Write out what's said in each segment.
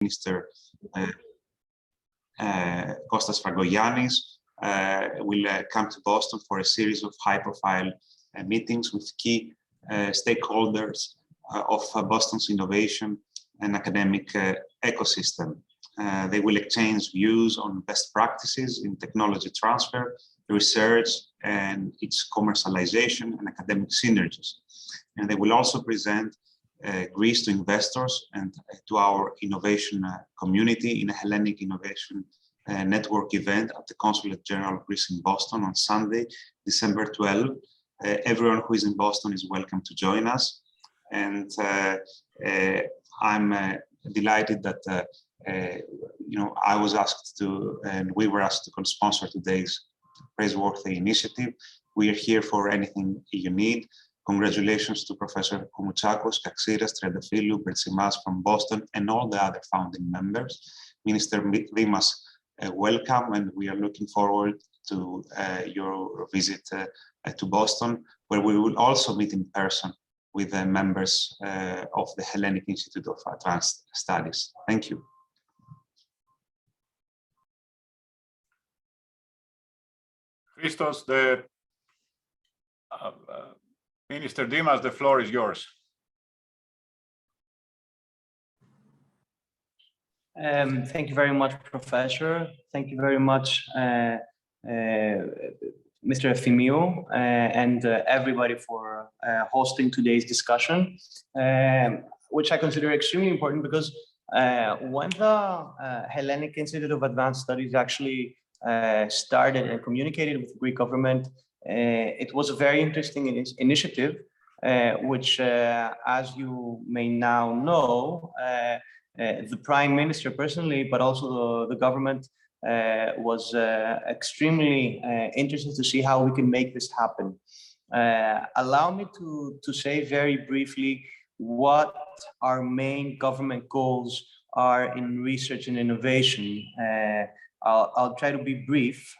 Minister Kostas Fragogiannis will come to Boston for a series of high-profile meetings with key stakeholders of Boston's innovation and academic ecosystem. They will exchange views on best practices in technology transfer, research, and its commercialization and academic synergies. And they will also present Greece to investors and to our innovation community in a Hellenic Innovation Network event at the Consulate General of Greece in Boston on Sunday, December 12. Everyone who is in Boston is welcome to join us. And I'm delighted that I was asked to, and we were asked to sponsor today's praiseworthy initiative. We are here for anything you need. Congratulations to Professor Koumoutsakos, Kaxiras, Trendafilou, Bertsimas from Boston, and all the other founding members. Minister Dimas, welcome, and we are looking forward to your visit to Boston, where we will also meet in person with the members of the Hellenic Institute of Advanced Studies. Thank you. Christos, Minister Dimas, the floor is yours. Thank you very much, Professor. Thank you very much, Mr. Efimiou, and everybody for hosting today's discussion, which I consider extremely important because when the Hellenic Institute of Advanced Studies actually started and communicated with the Greek government, it was a very interesting initiative, which, as you may now know, the Prime Minister personally, but also the government was extremely interested to see how we can make this happen. Allow me to say very briefly what our main government goals are in research and innovation. I'll try to be brief.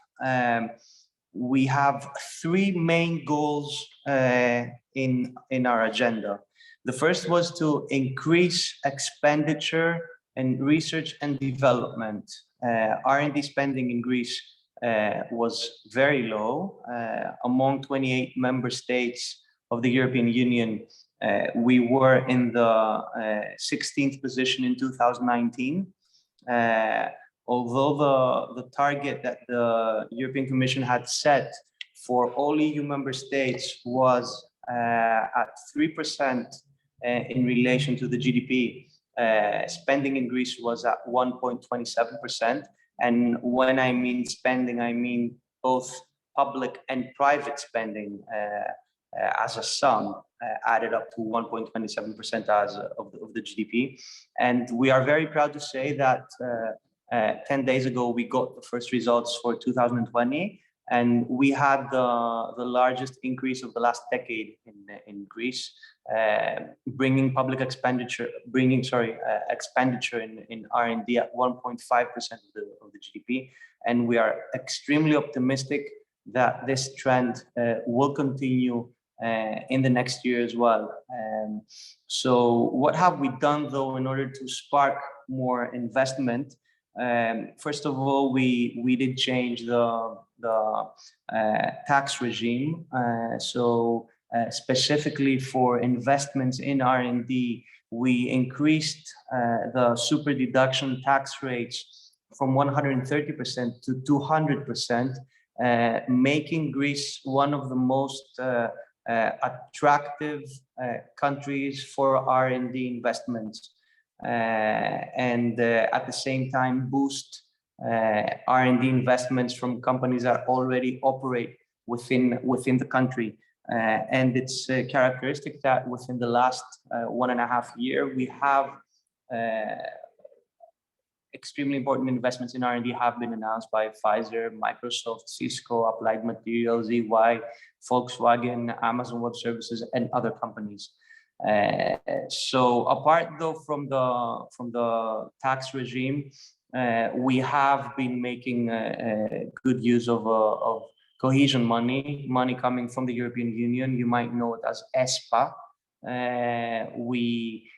We have three main goals in our agenda. The first was to increase expenditure in research and development. R&D spending in Greece was very low. Among 28 member states of the European Union, we were in the 16th position in 2019. Although the target that the European Commission had set for all EU member states was at 3% in relation to the GDP, spending in Greece was at 1.27%. And when I mean spending, I mean both public and private spending as a sum added up to 1.27% of the GDP. And we are very proud to say that 10 days ago, we got the first results for 2020, and we had the largest increase of the last decade in Greece, bringing public expenditure, expenditure in R&D at 1.5% of the GDP. And we are extremely optimistic that this trend will continue in the next year as well. So what have we done though in order to spark more investment? First of all, we did change the tax regime. Specifically for investments in R&D, we increased the super deduction tax rates from 130% to 200%, making Greece one of the most attractive countries for R&D investments. And at the same time boost R&D investments from companies that already operate within the country. And it's characteristic that within the last 1.5 years, we have extremely important investments in R&D have been announced by Pfizer, Microsoft, Cisco, Applied Materials, EY, Volkswagen, Amazon Web Services, and other companies. So apart though from the tax regime, we have been making good use of cohesion money coming from the European Union. You might know it as ESPA. We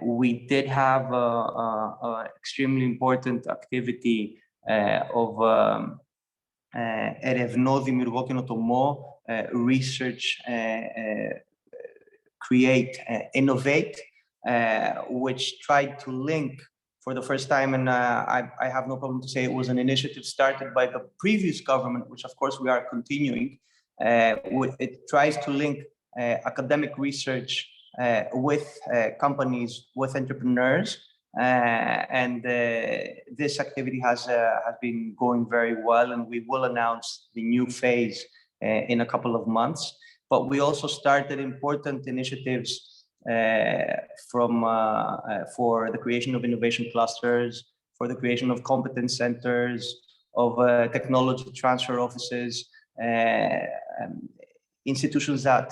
We did have an extremely important activity of ερευνώ, δημιουργώ, καινοτομώ, research, create, innovate, which tried to link for the first time, and I have no problem to say it was an initiative started by the previous government, which of course we are continuing. It tries to link academic research with companies, with entrepreneurs, and this activity has been going very well, and we will announce the new phase in a couple of months. But we also started important initiatives for the creation of innovation clusters, for the creation of competence centers, of technology transfer offices, institutions that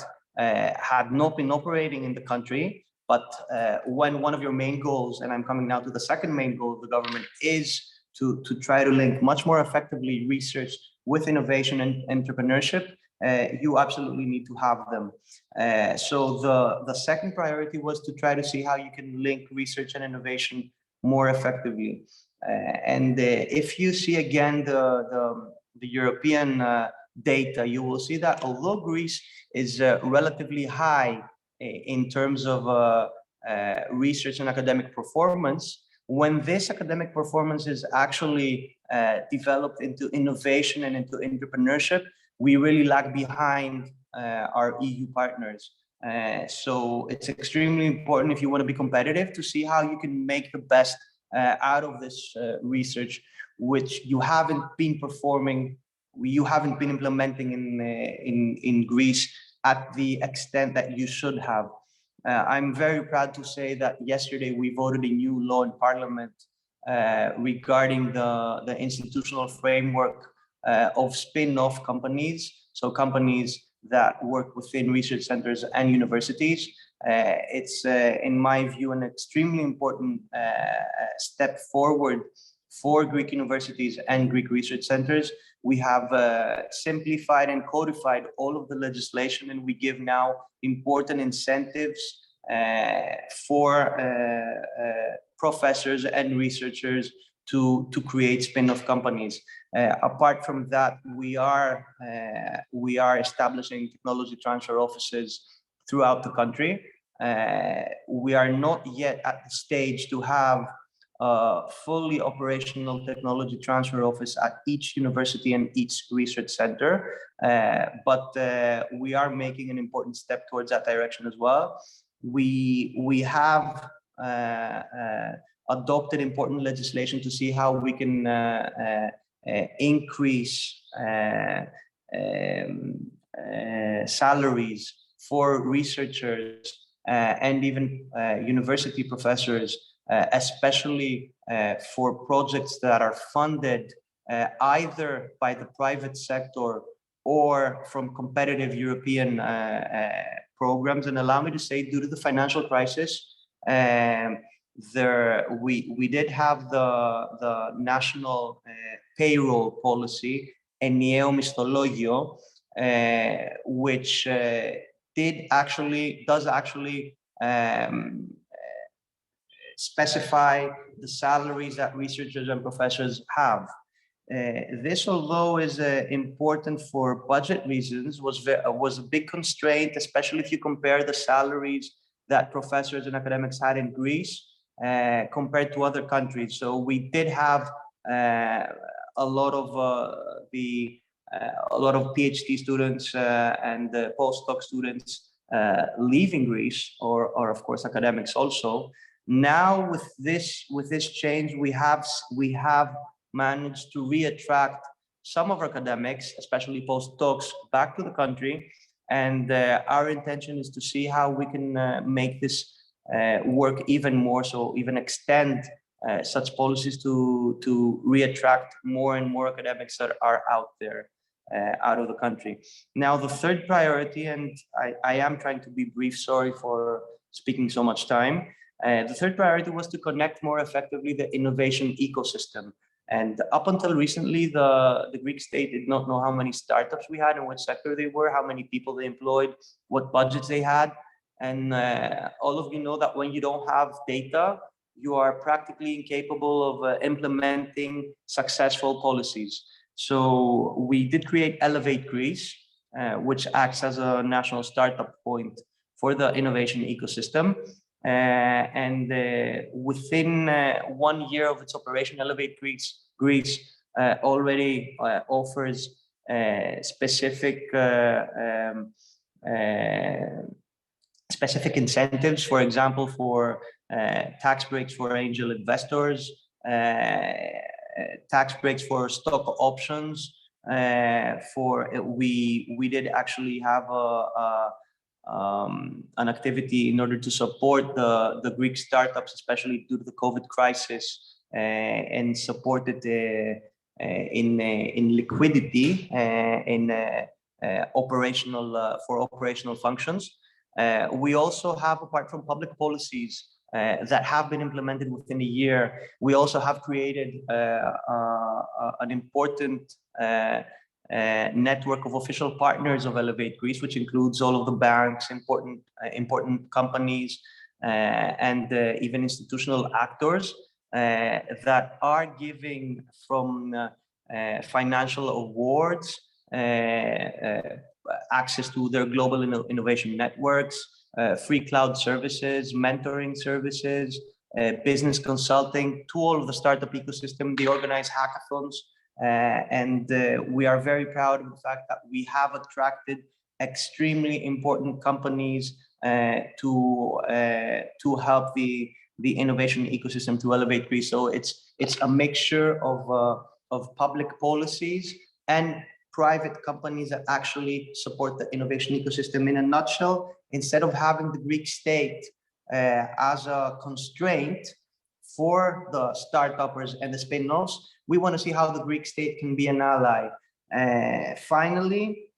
had not been operating in the country. But when one of your main goals, and I'm coming now to the second main goal of the government, is to try to link much more effectively research with innovation and entrepreneurship, you absolutely need to have them. So the second priority was to try to see how you can link research and innovation more effectively. And if you see again the European data, you will see that although Greece is relatively high in terms of research and academic performance, when this academic performance is actually developed into innovation and into entrepreneurship, we really lag behind our EU partners. So it's extremely important if you want to be competitive to see how you can make the best out of this research, which you haven't been performing, you haven't been implementing in Greece at the extent that you should have. I'm very proud to say that yesterday we voted a new law in Parliament regarding the institutional framework of spin-off companies, so companies that work within research centers and universities. It's, in my view, an extremely important step forward for Greek universities and Greek research centers. We have simplified and codified all of the legislation, and we give now important incentives for professors and researchers to create spin-off companies. Apart from that, we are establishing technology transfer offices throughout the country. We are not yet at the stage to have a fully operational technology transfer office at each university and each research center, but we are making an important step towards that direction as well. We have adopted important legislation to see how we can increase salaries for researchers and even university professors, especially for projects that are funded either by the private sector or from competitive European programs. And allow me to say, due to the financial crisis, we did have the national payroll policy, ενιαίο μισθολόγιο, which does actually specify the salaries that researchers and professors have. This, although is important for budget reasons, was a big constraint, especially if you compare the salaries that professors and academics had in Greece compared to other countries. So we did have a lot of PhD students and postdoc students leaving Greece, or of course academics also. Now with this change, we have managed to re-attract some of our academics, especially postdocs, back to the country. And our intention is to see how we can make this work even more, so even extend such policies to re-attract more and more academics that are out there, out of the country. Now, the third priority, and I am trying to be brief, sorry for speaking so much time. The third priority was to connect more effectively the innovation ecosystem. And up until recently, the Greek state did not know how many startups we had and which sector they were, how many people they employed, what budgets they had. And all of you know that when you don't have data, you are practically incapable of implementing successful policies. So we did create Elevate Greece, which acts as a national startup point for the innovation ecosystem. And within 1 year of its operation, Elevate Greece already offers specific specific incentives, for example, for tax breaks for angel investors, tax breaks for stock options. We did actually have an activity in order to support the Greek startups, especially due to the COVID crisis, and supported in liquidity for operational functions. We also have, apart from public policies that have been implemented within a year, we also have created an important network of official partners of Elevate Greece, which includes all of the banks, important companies, and even institutional actors that are giving from financial awards, access to their global innovation networks, free cloud services, mentoring services, business consulting to all of the startup ecosystem. They organize hackathons, and we are very proud of the fact that we have attracted extremely important companies to help the innovation ecosystem to elevate Greece. So it's a mixture of public policies and private companies that actually support the innovation ecosystem. In a nutshell, instead of having the Greek state as a constraint for the startuppers and the spin-offs, we want to see how the Greek state can be an ally. Finally,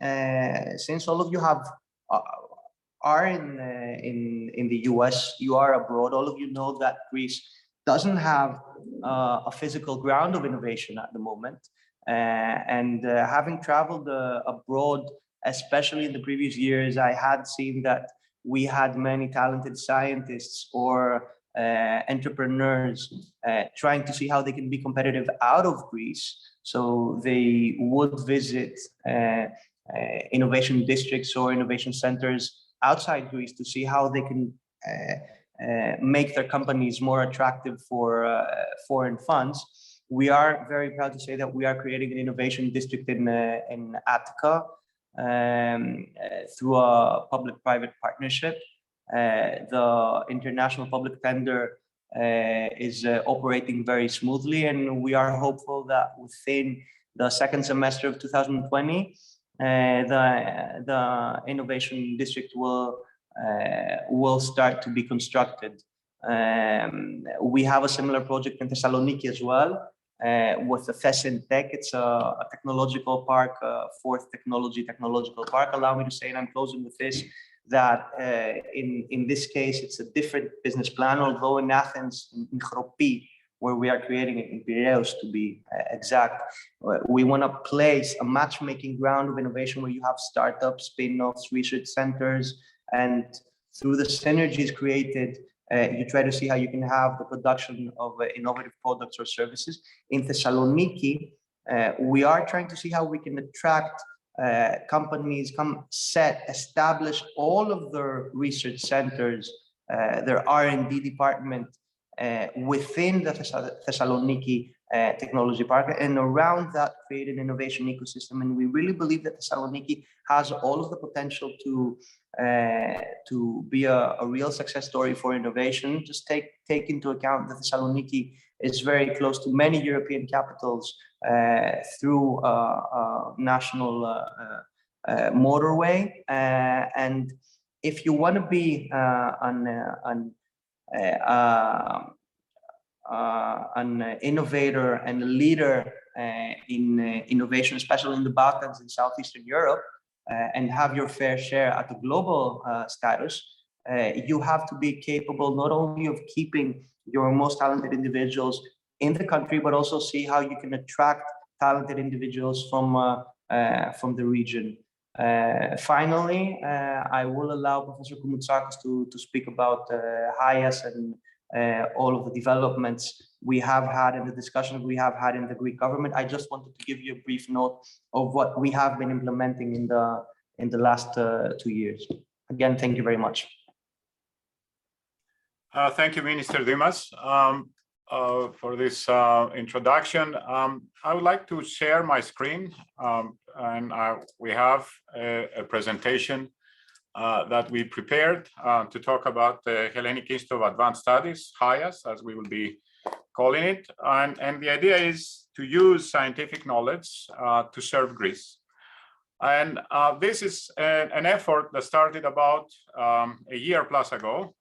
since all of you are in the US, you are abroad, all of you know that Greece doesn't have a physical ground of innovation at the moment. And having traveled abroad, especially in the previous years, I had seen that we had many talented scientists or entrepreneurs trying to see how they can be competitive out of Greece. So they would visit innovation districts or innovation centers outside Greece to see how they can make their companies more attractive for foreign funds. We are very proud to say that we are creating an innovation district in Attica through a public-private partnership. The international public tender is operating very smoothly, and we are hopeful that within the second semester of 2020, the innovation district will start to be constructed. We have a similar project in Thessaloniki as well, with the Thesintech. It's a technological park, fourth technological park. Allow me to say, and I'm closing with this, that in this case, it's a different business plan, although in Athens, in Chropi, where we are creating it in Piraeus to be exact, we want to place a matchmaking ground of innovation where you have startups, spin-offs, research centers, and through the synergies created, you try to see how you can have the production of innovative products or services. In Thessaloniki, we are trying to see how we can attract companies, establish all of their research centers, their R&D department within the Thessaloniki Technology Park, and around that create an innovation ecosystem. And we really believe that Thessaloniki has all of the potential to be a real success story for innovation. Just take into account that Thessaloniki is very close to many European capitals through national motorway. And if you want to be an innovator and a leader in innovation, especially in the Balkans and Southeastern Europe, and have your fair share at the global status, you have to be capable not only of keeping your most talented individuals in the country, but also see how you can attract talented individuals from the region. Finally, I will allow Professor Koumoutsakis to speak about HIAS and all of the developments we have had in the discussions we have had in the Greek government. I just wanted to give you a brief note of what we have been implementing in the last 2 years. Again, thank you very much. Thank you, Minister Dimas, for this introduction. I would like to share my screen, and we have a presentation that we prepared to talk about the Hellenic Institute of Advanced Studies, HIAS, as we will be calling it. And the idea is to use scientific knowledge to serve Greece. And this is an effort that started about a year plus ago.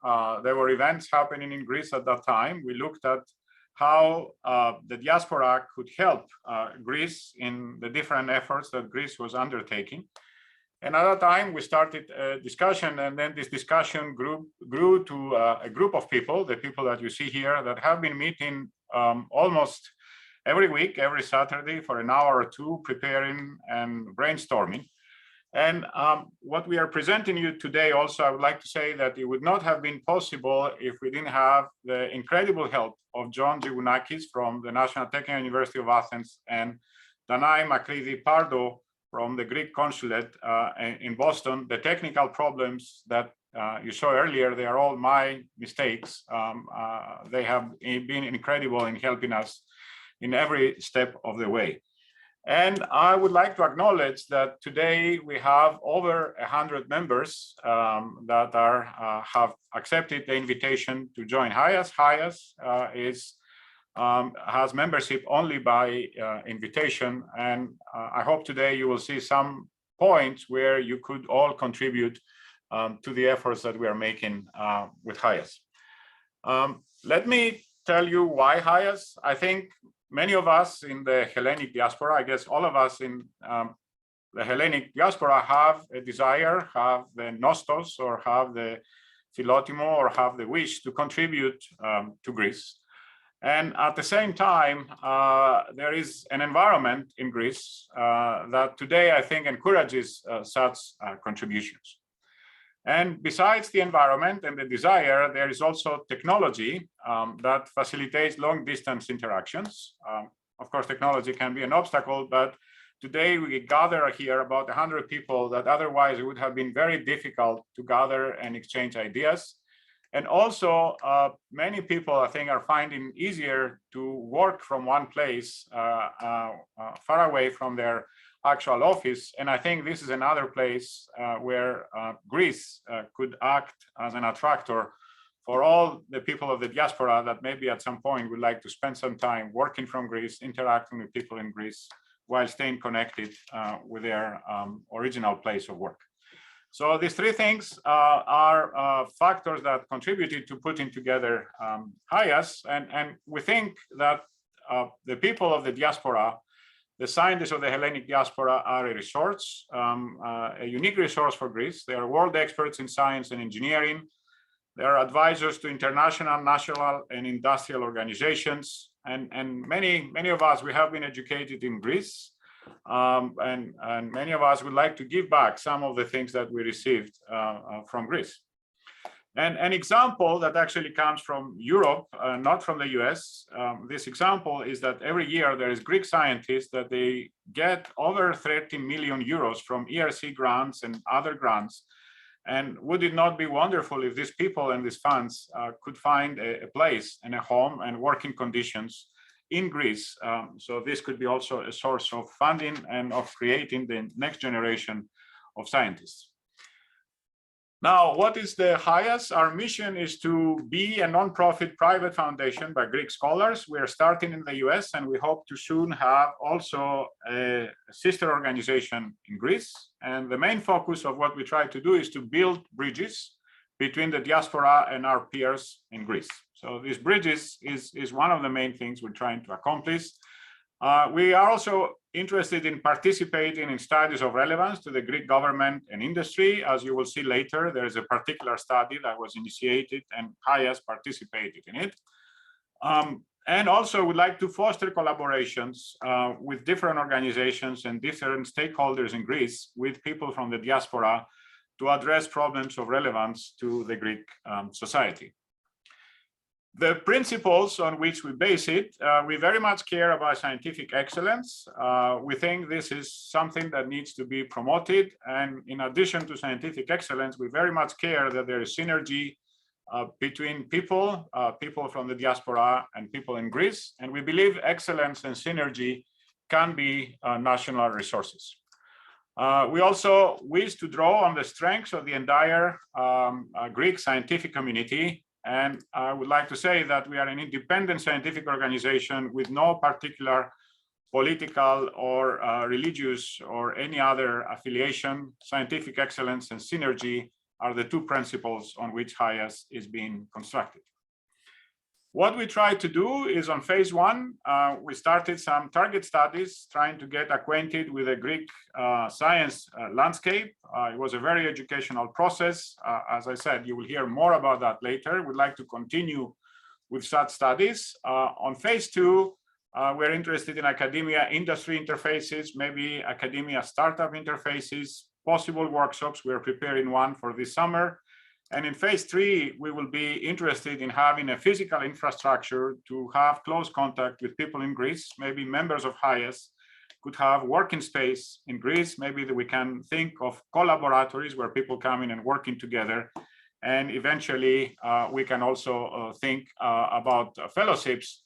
There were events happening in Greece at that time. We looked at how the diaspora could help Greece in the different efforts that Greece was undertaking. And at that time, we started a discussion, and then this discussion grew to a group of people, the people that you see here, that have been meeting almost every week, every Saturday, for an hour or two, preparing and brainstorming. And what we are presenting you today also, I would like to say that it would not have been possible if we didn't have the incredible help of John Gigounakis from the National Technical University of Athens and Danai Makridi Pardo from the Greek Consulate in Boston. The technical problems that you saw earlier, they are all my mistakes. They have been incredible in helping us in every step of the way. And I would like to acknowledge that today we have over 100 members that have accepted the invitation to join HIAS. HIAS has membership only by invitation, and I hope today you will see some points where you could all contribute to the efforts that we are making with HIAS. Let me tell you why HIAS. I think many of us in the Hellenic diaspora, I guess all of us in the Hellenic diaspora, have a desire, have the nostos, or have the philotimo, or have the wish to contribute to Greece. And at the same time, there is an environment in Greece that today I think encourages such contributions. And besides the environment and the desire, there is also technology that facilitates long-distance interactions. Of course, technology can be an obstacle, but today we gather here about 100 people that otherwise it would have been very difficult to gather and exchange ideas. And also, many people, I think, are finding easier to work from one place far away from their actual office. And I think this is another place where Greece could act as an attractor for all the people of the diaspora that maybe at some point would like to spend some time working from Greece, interacting with people in Greece, while staying connected with their original place of work. So these three things are factors that contributed to putting together HIAS, and we think that the people of the diaspora, the scientists of the Hellenic diaspora, are a resource, a unique resource for Greece. They are world experts in science and engineering. They are advisors to international, national, and industrial organizations. And many of us, we have been educated in Greece. And many of us would like to give back some of the things that we received from Greece. And an example that actually comes from Europe, not from the US, this example is that every year there is Greek scientists that they get over 30 million euros from ERC grants and other grants. And would it not be wonderful if these people and these funds could find a place and a home and working conditions in Greece? So this could be also a source of funding and of creating the next generation of scientists. Now, what is the HIAS? Our mission is to be a non-profit private foundation by Greek scholars. We are starting in the US, and we hope to soon have also a sister organization in Greece. And the main focus of what we try to do is to build bridges between the diaspora and our peers in Greece. So these bridges is one of the main things we're trying to accomplish. We are also interested in participating in studies of relevance to the Greek government and industry. As you will see later, there is a particular study that was initiated and HIAS participated in it. And also would like to foster collaborations with different organizations and different stakeholders in Greece with people from the diaspora to address problems of relevance to the Greek society. The principles on which we base it, we very much care about scientific excellence. We think this is something that needs to be promoted. And in addition to scientific excellence, we very much care that there is synergy between people from the diaspora and people in Greece. And we believe excellence and synergy can be national resources. We also wish to draw on the strengths of the entire Greek scientific community. And I would like to say that we are an independent scientific organization with no particular political or religious or any other affiliation. Scientific excellence and synergy are the two principles on which HIAS is being constructed. What we try to do is on phase one, we started some target studies trying to get acquainted with the Greek science landscape. It was a very educational process. As I said, you will hear more about that later. We'd like to continue with such studies. On phase two, we're interested in academia industry interfaces, maybe academia startup interfaces, possible workshops. We're preparing one for this summer. And in phase three, we will be interested in having a physical infrastructure to have close contact with people in Greece. Maybe members of HIAS could have working space in Greece. Maybe that we can think of collaboratories where people come in and working together. And eventually, we can also think about fellowships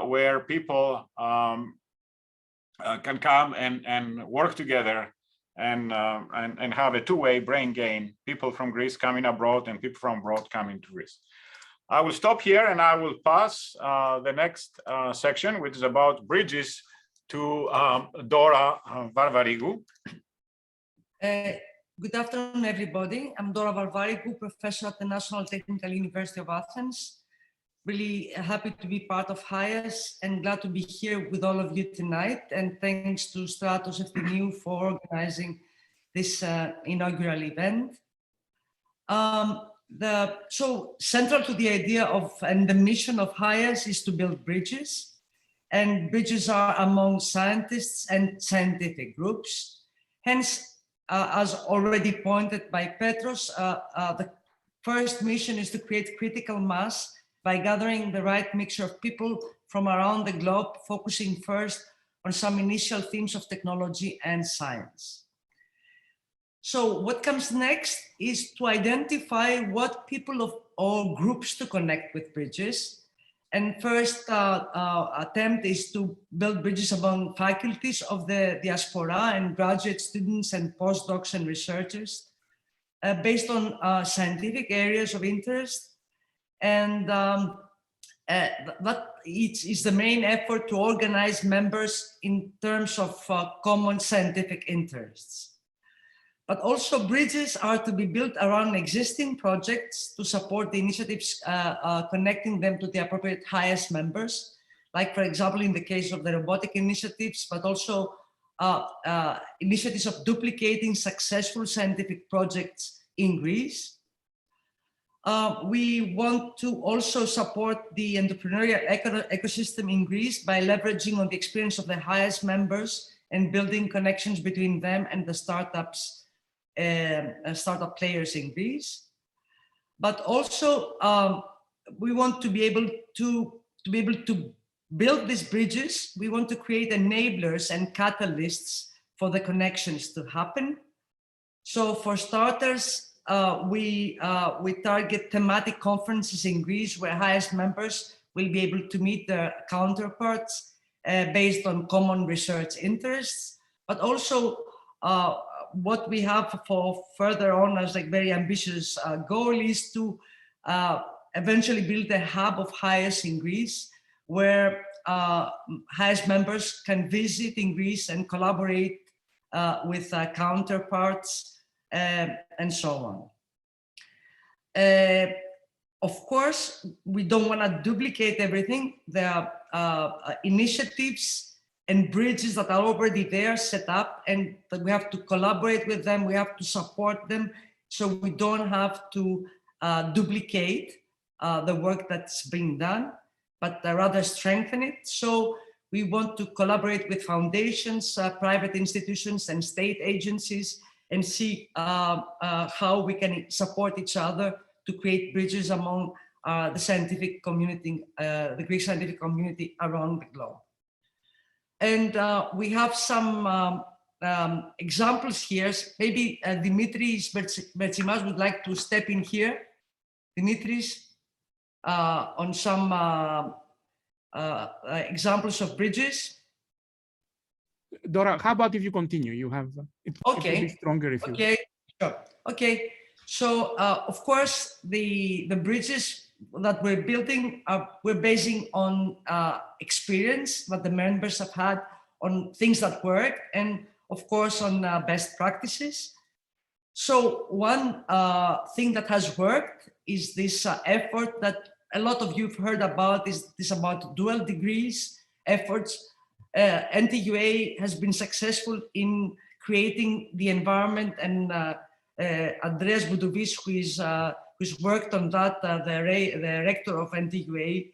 where people can come and work together and have a two-way brain gain, people from Greece coming abroad and people from abroad coming to Greece. I will stop here and I will pass the next section, which is about bridges, to Dora Varvarigou. Good afternoon, everybody. I'm Dora Varvarigou, professor at the National Technical University of Athens. Really happy to be part of HIAS and glad to be here with all of you tonight. And thanks to Stratos FTNU for organizing this inaugural event. So central to the idea of and the mission of HIAS is to build bridges. And bridges are among scientists and scientific groups. Hence, as already pointed by Petros, the first mission is to create critical mass by gathering the right mixture of people from around the globe, focusing first on some initial themes of technology and science. So what comes next is to identify what people or groups to connect with bridges. And first attempt is to build bridges among faculties of the diaspora and graduate students and postdocs and researchers based on scientific areas of interest. And that is the main effort to organize members in terms of common scientific interests. But also bridges are to be built around existing projects to support the initiatives connecting them to the appropriate HIAS members, like for example, in the case of the robotic initiatives, but also initiatives of duplicating successful scientific projects in Greece. We want to also support the entrepreneurial ecosystem in Greece by leveraging on the experience of the HIAS members and building connections between them and the startup players in Greece. But also, we want to be able to build these bridges. We want to create enablers and catalysts for the connections to happen. So for starters, we target thematic conferences in Greece where HIAS members will be able to meet their counterparts based on common research interests, but also what we have for further on as like very ambitious goal is to eventually build a hub of HIAS in Greece where HIAS members can visit in Greece and collaborate with counterparts and so on. Of course, we don't want to duplicate everything. There are initiatives and bridges that are already there set up, and that we have to collaborate with them. We have to support them, so we don't have to duplicate the work that's being done. but rather strengthen it. So we want to collaborate with foundations, private institutions, and state agencies, and see how we can support each other to create bridges among the scientific community, the Greek scientific community around the globe. And we have some examples here. Maybe Dimitris Bertsimas would like to step in here. Dimitris, on some examples of bridges. Dora, how about if you continue? You have it will be stronger if you. Okay, sure. Okay, so of course the bridges that we're building we're basing on experience that the members have had on things that work, and of course on best practices. So one thing that has worked is this effort that a lot of you have heard about, is this about dual degrees efforts. NTUA has been successful in creating the environment, and Andreas Boudovis, who's worked on that, the rector of NTUA,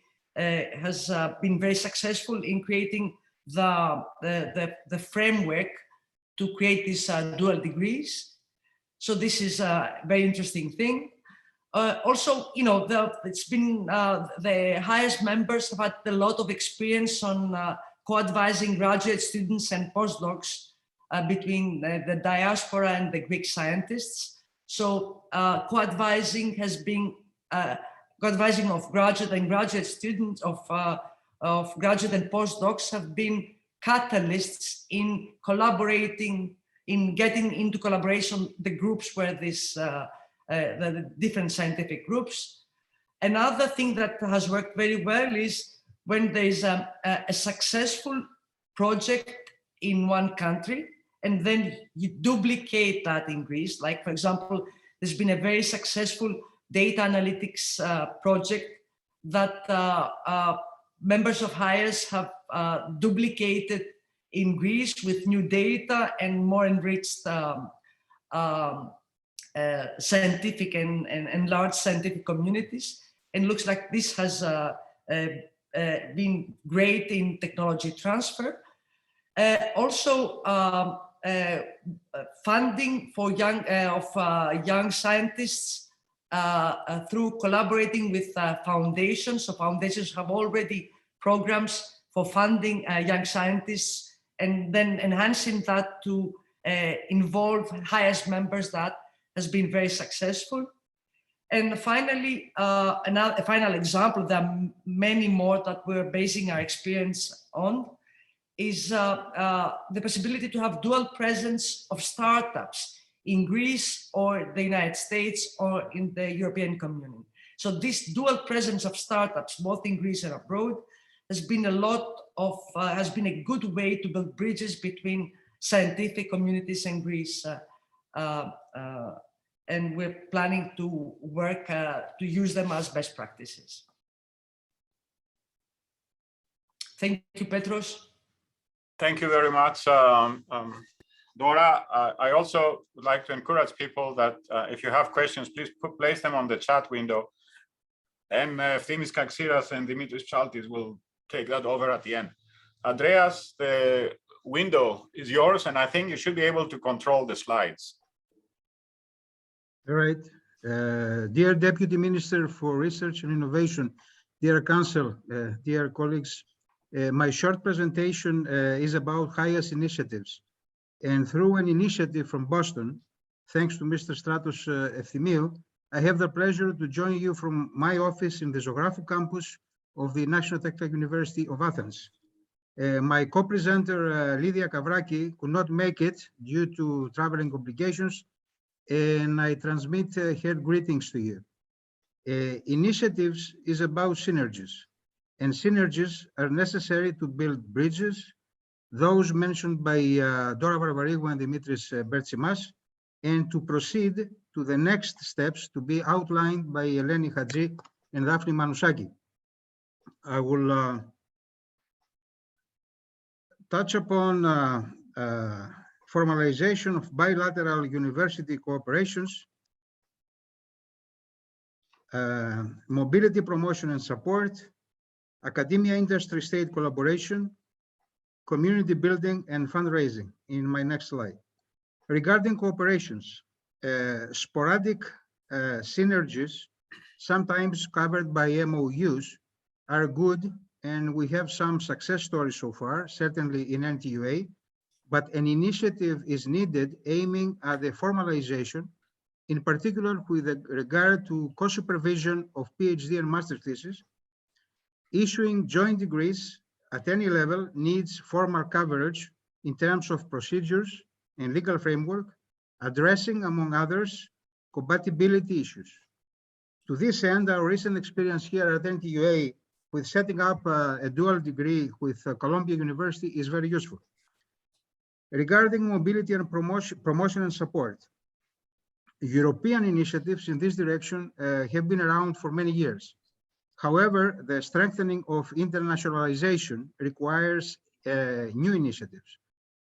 has been very successful in creating the framework to create these dual degrees. So this is a very interesting thing. Also, you know, it's been the HIAS members have had a lot of experience on co-advising graduate students and postdocs between the diaspora and the Greek scientists. So co-advising has been co-advising of graduate and graduate students, of graduate and postdocs, have been catalysts in collaborating, in getting into collaboration the groups where this the different scientific groups. Another thing that has worked very well is when there is a successful project in one country, and then you duplicate that in Greece. Like, for example, there's been a very successful data analytics project that members of HIAS have duplicated in Greece with new data and more enriched scientific and large scientific communities. And looks like this has been great in technology transfer. Also, funding for young scientists through collaborating with foundations. So foundations have already programs for funding young scientists, and then enhancing that to involve HIAS members, that has been very successful. And finally, a final example, there are many more that we're basing our experience on, is the possibility to have dual presence of startups in Greece or the United States or in the European Community. So this dual presence of startups, both in Greece and abroad, has been has been a good way to build bridges between scientific communities and Greece. And we're planning to work to use them as best practices. Thank you, Petros. Thank you very much, Dora. I also would like to encourage people that if you have questions, please place them on the chat window. And Themis Kaxiras and Dimitris Chaltis will take that over at the end. Andreas, the window is yours, and I think you should be able to control the slides. All right. Dear Deputy Minister for Research and Innovation, dear Council, dear colleagues, my short presentation is about HIAS initiatives. And through an initiative from Boston, thanks to Mr. Stratos Efthimiou, I have the pleasure to join you from my office in the Zographou campus of the National Technical University of Athens. My co-presenter, Lydia Kavraki, could not make it due to traveling obligations, and I transmit her greetings to you. Initiatives is about synergies, and synergies are necessary to build bridges, those mentioned by Dora Varvarigou and Dimitris Bertsimas, and to proceed to the next steps to be outlined by Eleni Hadji and Daphne Manoussaki. I will touch upon formalization of bilateral university cooperations, mobility promotion and support, academia, industry, state collaboration, community building, and fundraising in my next slide. Regarding cooperations, sporadic synergies, sometimes covered by MOUs, are good, and we have some success stories so far, certainly in NTUA, but an initiative is needed aiming at the formalization, in particular with regard to co-supervision of PhD and master thesis. Issuing joint degrees at any level needs formal coverage in terms of procedures and legal framework, addressing, among others, compatibility issues. To this end, our recent experience here at NTUA with setting up a dual degree with Columbia University is very useful. Regarding mobility and promotion and support, European initiatives in this direction have been around for many years. However, the strengthening of internationalization requires new initiatives.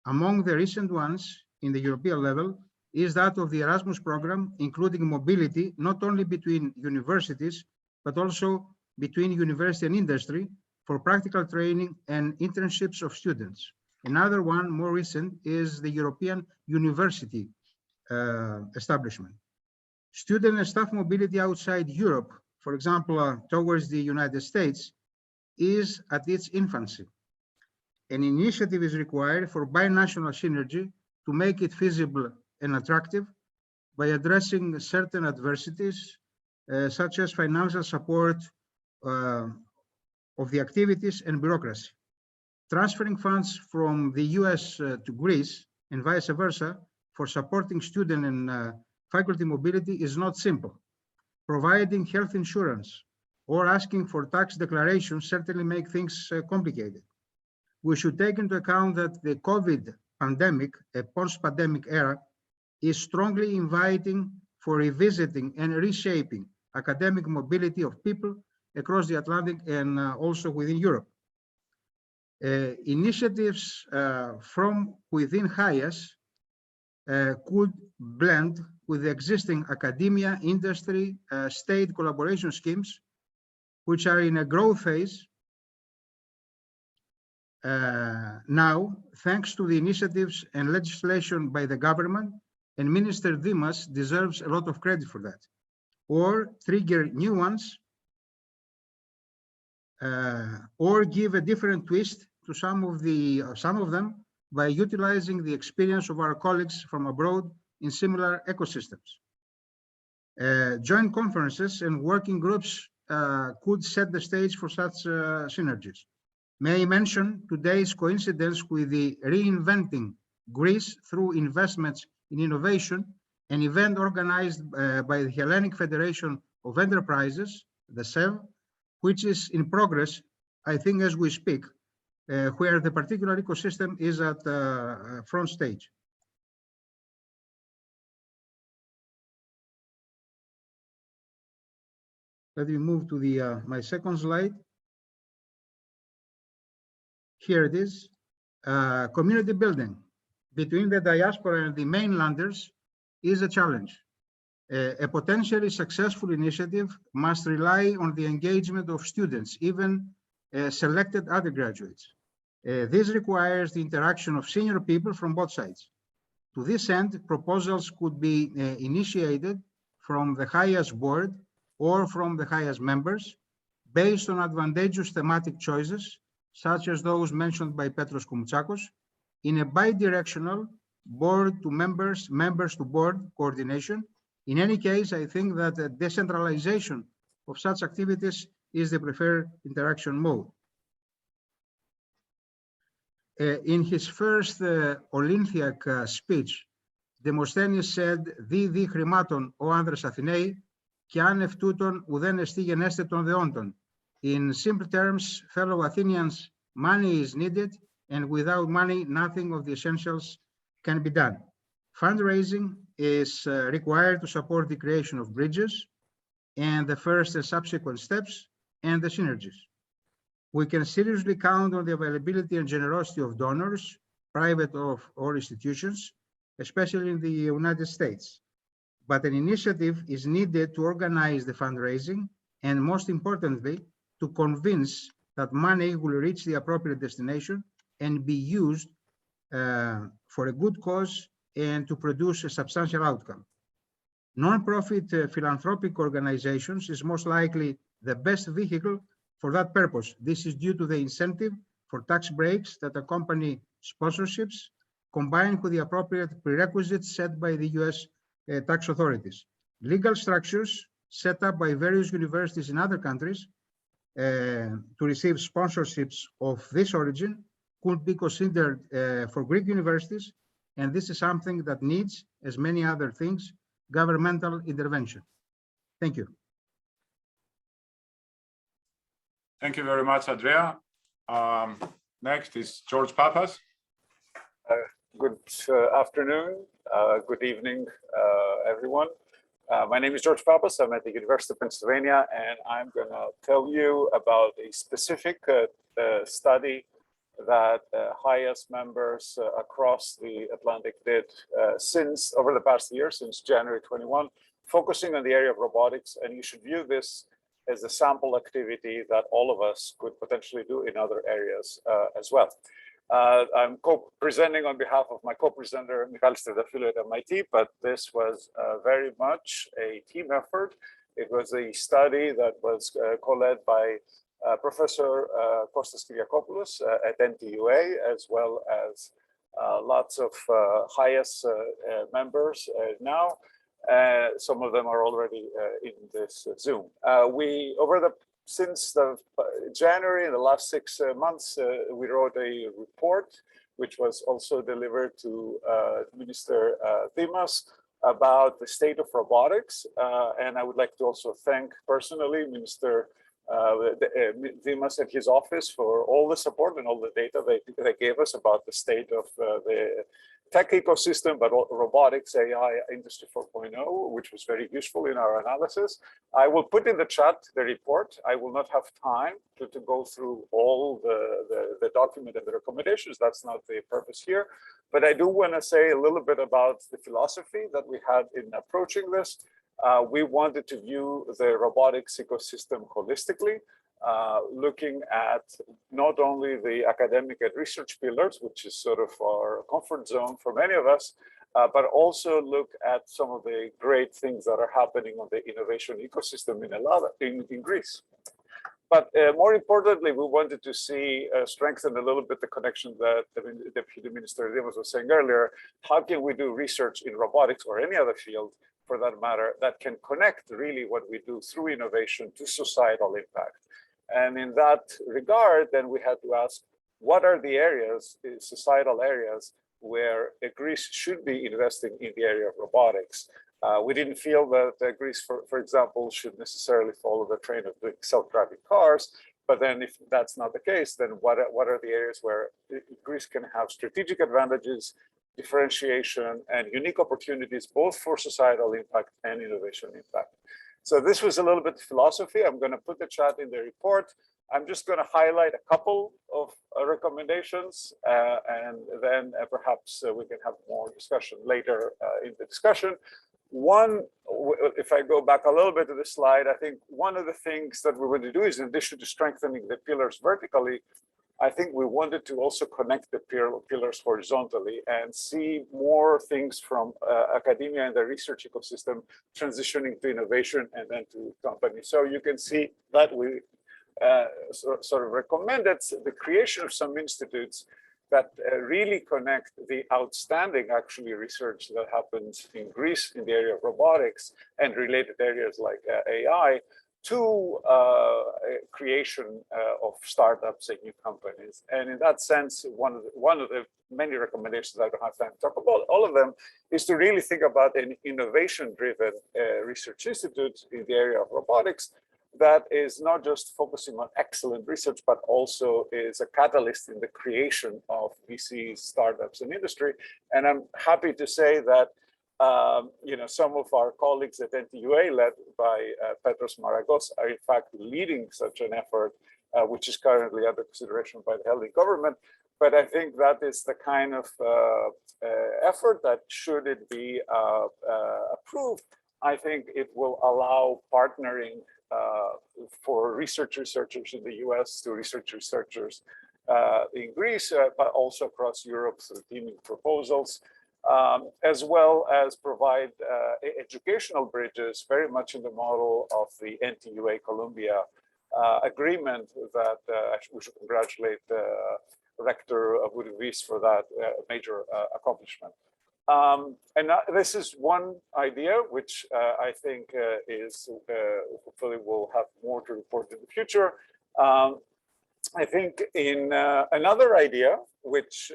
Among the recent ones in the European level is that of the Erasmus program, including mobility, not only between universities, but also between university and industry for practical training and internships of students. Another one, more recent, is the European University establishment. Student and staff mobility outside Europe, for example, towards the United States, is at its infancy. An initiative is required for binational synergy to make it feasible and attractive by addressing certain adversities, such as financial support of the activities and bureaucracy. Transferring funds from the US to Greece and vice versa for supporting student and faculty mobility is not simple. Providing health insurance or asking for tax declarations certainly make things complicated. We should take into account that the COVID pandemic, a post-pandemic era, is strongly inviting for revisiting and reshaping academic mobility of people across the Atlantic and also within Europe. Initiatives from within HIAS could blend with the existing academia, industry, state collaboration schemes, which are in a growth phase now, thanks to the initiatives and legislation by the government, and Minister Dimas deserves a lot of credit for that, or trigger new ones, or give a different twist to some of them by utilizing the experience of our colleagues from abroad in similar ecosystems. Joint conferences and working groups could set the stage for such synergies. May I mention today's coincidence with the Reinventing Greece through Investments in Innovation, an event organized by the Hellenic Federation of Enterprises, the SEV, which is in progress, I think, as we speak, where the particular ecosystem is at front stage. Let me move to the my second slide. Here it is. Community building between the diaspora and the mainlanders is a challenge. A potentially successful initiative must rely on the engagement of students, even selected undergraduates. This requires the interaction of senior people from both sides. To this end, proposals could be initiated from the HIAS board or from the HIAS members based on advantageous thematic choices, such as those mentioned by Petros Koumoutsakos, in a bi-directional board to members, members to board coordination. In any case, I think that a decentralization of such activities is the preferred interaction mode. In his first Olympiac speech, Demosthenes said, «Δι χρημάτων ο άνδρας Αθηναίοι και άνευ τούτων ουδέν εστί γενέστε των δεόντων». In simple terms, fellow Athenians, money is needed, and without money, nothing of the essentials can be done. Fundraising is required to support the creation of bridges and the first and subsequent steps and the synergies. We can seriously count on the availability and generosity of donors, private or institutions, especially in the United States. But an initiative is needed to organize the fundraising and, most importantly, to convince that money will reach the appropriate destination and be used for a good cause and to produce a substantial outcome. Non-profit philanthropic organizations is most likely the best vehicle for that purpose. This is due to the incentive for tax breaks that accompany sponsorships, combined with the appropriate prerequisites set by the US tax authorities. Legal structures set up by various universities in other countries to receive sponsorships of this origin could be considered for Greek universities, and this is something that needs, as many other things, governmental intervention. Thank you. Thank you very much, Andrea. Next is George Papas. Good afternoon, good evening, everyone. My name is George Papas. I'm at the University of Pennsylvania, and I'm going to tell you about a specific study that HIAS members across the Atlantic did over the past year, since January 21, focusing on the area of robotics. And you should view this as a sample activity that all of us could potentially do in other areas as well. I'm co-presenting on behalf of my co-presenter, Michalis Triantafylou at MIT, but this was very much a team effort. It was a study that was co-led by Professor Kostas Kyriakopoulos at NTUA, as well as lots of HIAS members now. Some of them are already in this Zoom. Since January, in the last 6 months, we wrote a report, which was also delivered to Minister Dimas, about the state of robotics. And I would like to also thank personally Minister Dimas and his office for all the support and all the data they gave us about the state of the tech ecosystem, but robotics, AI, Industry 4.0, which was very useful in our analysis. I will put in the chat the report. I will not have time to go through all the document and the recommendations. That's not the purpose here. But I do want to say a little bit about the philosophy that we had in approaching this. We wanted to view the robotics ecosystem holistically, looking at not only the academic and research pillars, which is sort of our comfort zone for many of us, but also look at some of the great things that are happening on the innovation ecosystem in Greece. But more importantly, we wanted to see strengthen a little bit the connection that the Deputy Minister Dimas was saying earlier. How can we do research in robotics or any other field, for that matter, that can connect really what we do through innovation to societal impact? And in that regard, then we had to ask, what are the areas, societal areas, where Greece should be investing in the area of robotics? We didn't feel that Greece, for example, should necessarily follow the trend of doing self-driving cars. But then if that's not the case, then what are the areas where Greece can have strategic advantages, differentiation, and unique opportunities, both for societal impact and innovation impact? So this was a little bit of philosophy. I'm going to put the chat in the report. I'm just going to highlight a couple of recommendations, and then perhaps we can have more discussion later in the discussion. One, if I go back a little bit to the slide, I think one of the things that we want to do is, in addition to strengthening the pillars vertically, I think we wanted to also connect the pillars horizontally and see more things from academia and the research ecosystem transitioning to innovation and then to companies. So you can see that we sort of recommended the creation of some institutes that really connect the outstanding, actually, research that happens in Greece in the area of robotics and related areas like AI, to creation of startups and new companies. And in that sense, one of the many recommendations, I don't have time to talk about all of them, is to really think about an innovation-driven research institute in the area of robotics that is not just focusing on excellent research, but also is a catalyst in the creation of VCs, startups, and industry. And I'm happy to say that some of our colleagues at NTUA, led by Petros Maragos, are in fact leading such an effort, which is currently under consideration by the Hellenic government. But I think that is the kind of effort that, should it be approved, I think it will allow partnering for researchers in the US to researchers in Greece, but also across Europe through teaming proposals, as well as provide educational bridges very much in the model of the NTUA Columbia agreement that we should congratulate Rector Boudouris for that major accomplishment. And this is one idea which I think is hopefully we'll have more to report in the future. I think in another idea, which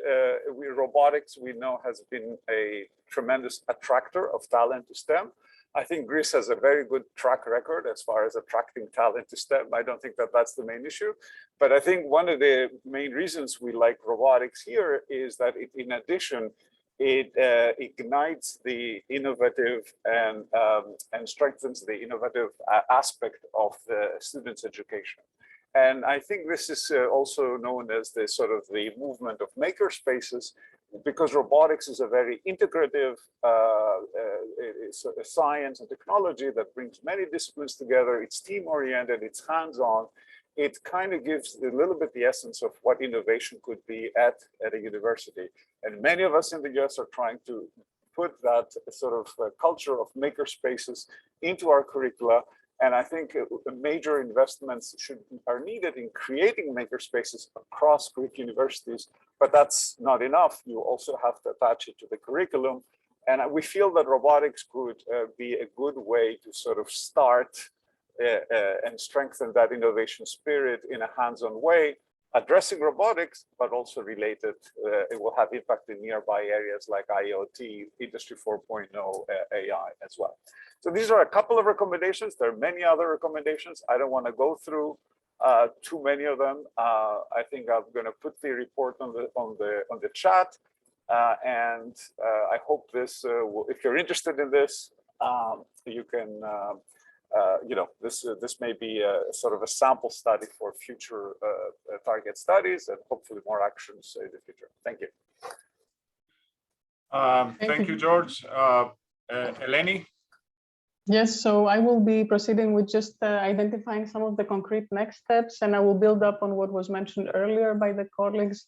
robotics we know has been a tremendous attractor of talent to STEM. I think Greece has a very good track record as far as attracting talent to STEM. I don't think that that's the main issue, but I think one of the main reasons we like robotics here is that in addition, it ignites the innovative and strengthens the innovative aspect of the students' education. And I think this is also known as the sort of the movement of maker spaces, because robotics is a very integrative science and technology that brings many disciplines together. It's team-oriented, it's hands-on. It kind of gives a little bit the essence of what innovation could be at a university. And many of us in the US are trying to put that sort of culture of maker spaces into our curricula. And I think major investments are needed in creating maker spaces across Greek universities, but that's not enough. You also have to attach it to the curriculum. And we feel that robotics could be a good way to sort of start and strengthen that innovation spirit in a hands-on way, addressing robotics, but also related, it will have impact in nearby areas like IoT, Industry 4.0, AI as well. So these are a couple of recommendations. There are many other recommendations. I don't want to go through too many of them. I think I'm going to put the report on the chat, and I hope this. If you're interested in this, you can. This may be a sort of a sample study for future target studies and hopefully more actions in the future. Thank you. Thank you, George. Eleni? Yes, so I will be proceeding with just identifying some of the concrete next steps, and I will build up on what was mentioned earlier by the colleagues.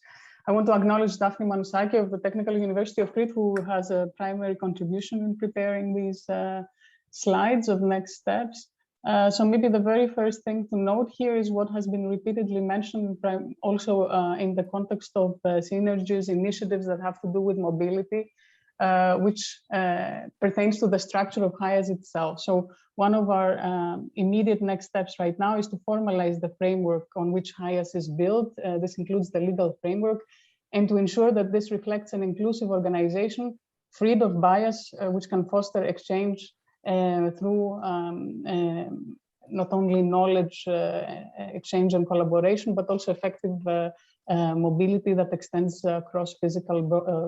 I want to acknowledge Daphne Manoussaki of the Technical University of Crete, who has a primary contribution in preparing these slides of next steps. So maybe the very first thing to note here is what has been repeatedly mentioned also in the context of Synergies initiatives that have to do with mobility, which pertains to the structure of HIAS itself. So one of our immediate next steps right now is to formalize the framework on which HIAS is built. This includes the legal framework, and to ensure that this reflects an inclusive organization, freed of bias, which can foster exchange through not only knowledge exchange and collaboration, but also effective mobility that extends across physical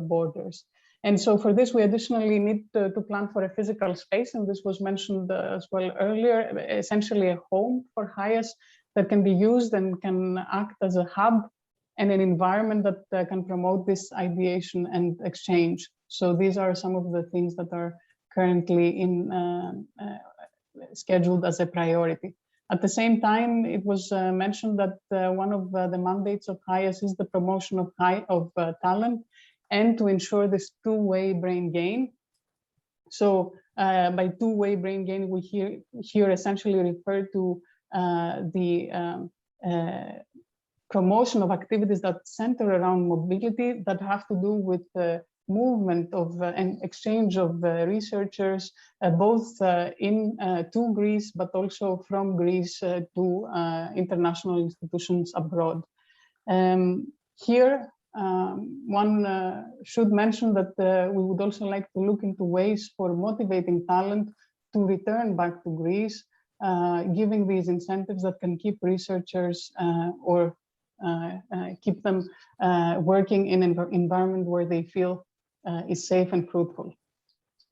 borders. And so for this, we additionally need to plan for a physical space, and this was mentioned as well earlier, essentially a home for HIAS that can be used and can act as a hub and an environment that can promote this ideation and exchange. So these are some of the things that are currently scheduled as a priority. At the same time, it was mentioned that one of the mandates of HIAS is the promotion of talent, and to ensure this two-way brain gain. So by two-way brain gain, we here essentially refer to the promotion of activities that center around mobility that have to do with the movement of and exchange of researchers, both to Greece, but also from Greece to international institutions abroad. Here, one should mention that we would also like to look into ways for motivating talent to return back to Greece, giving these incentives that can keep researchers or keep them working in an environment where they feel is safe and fruitful.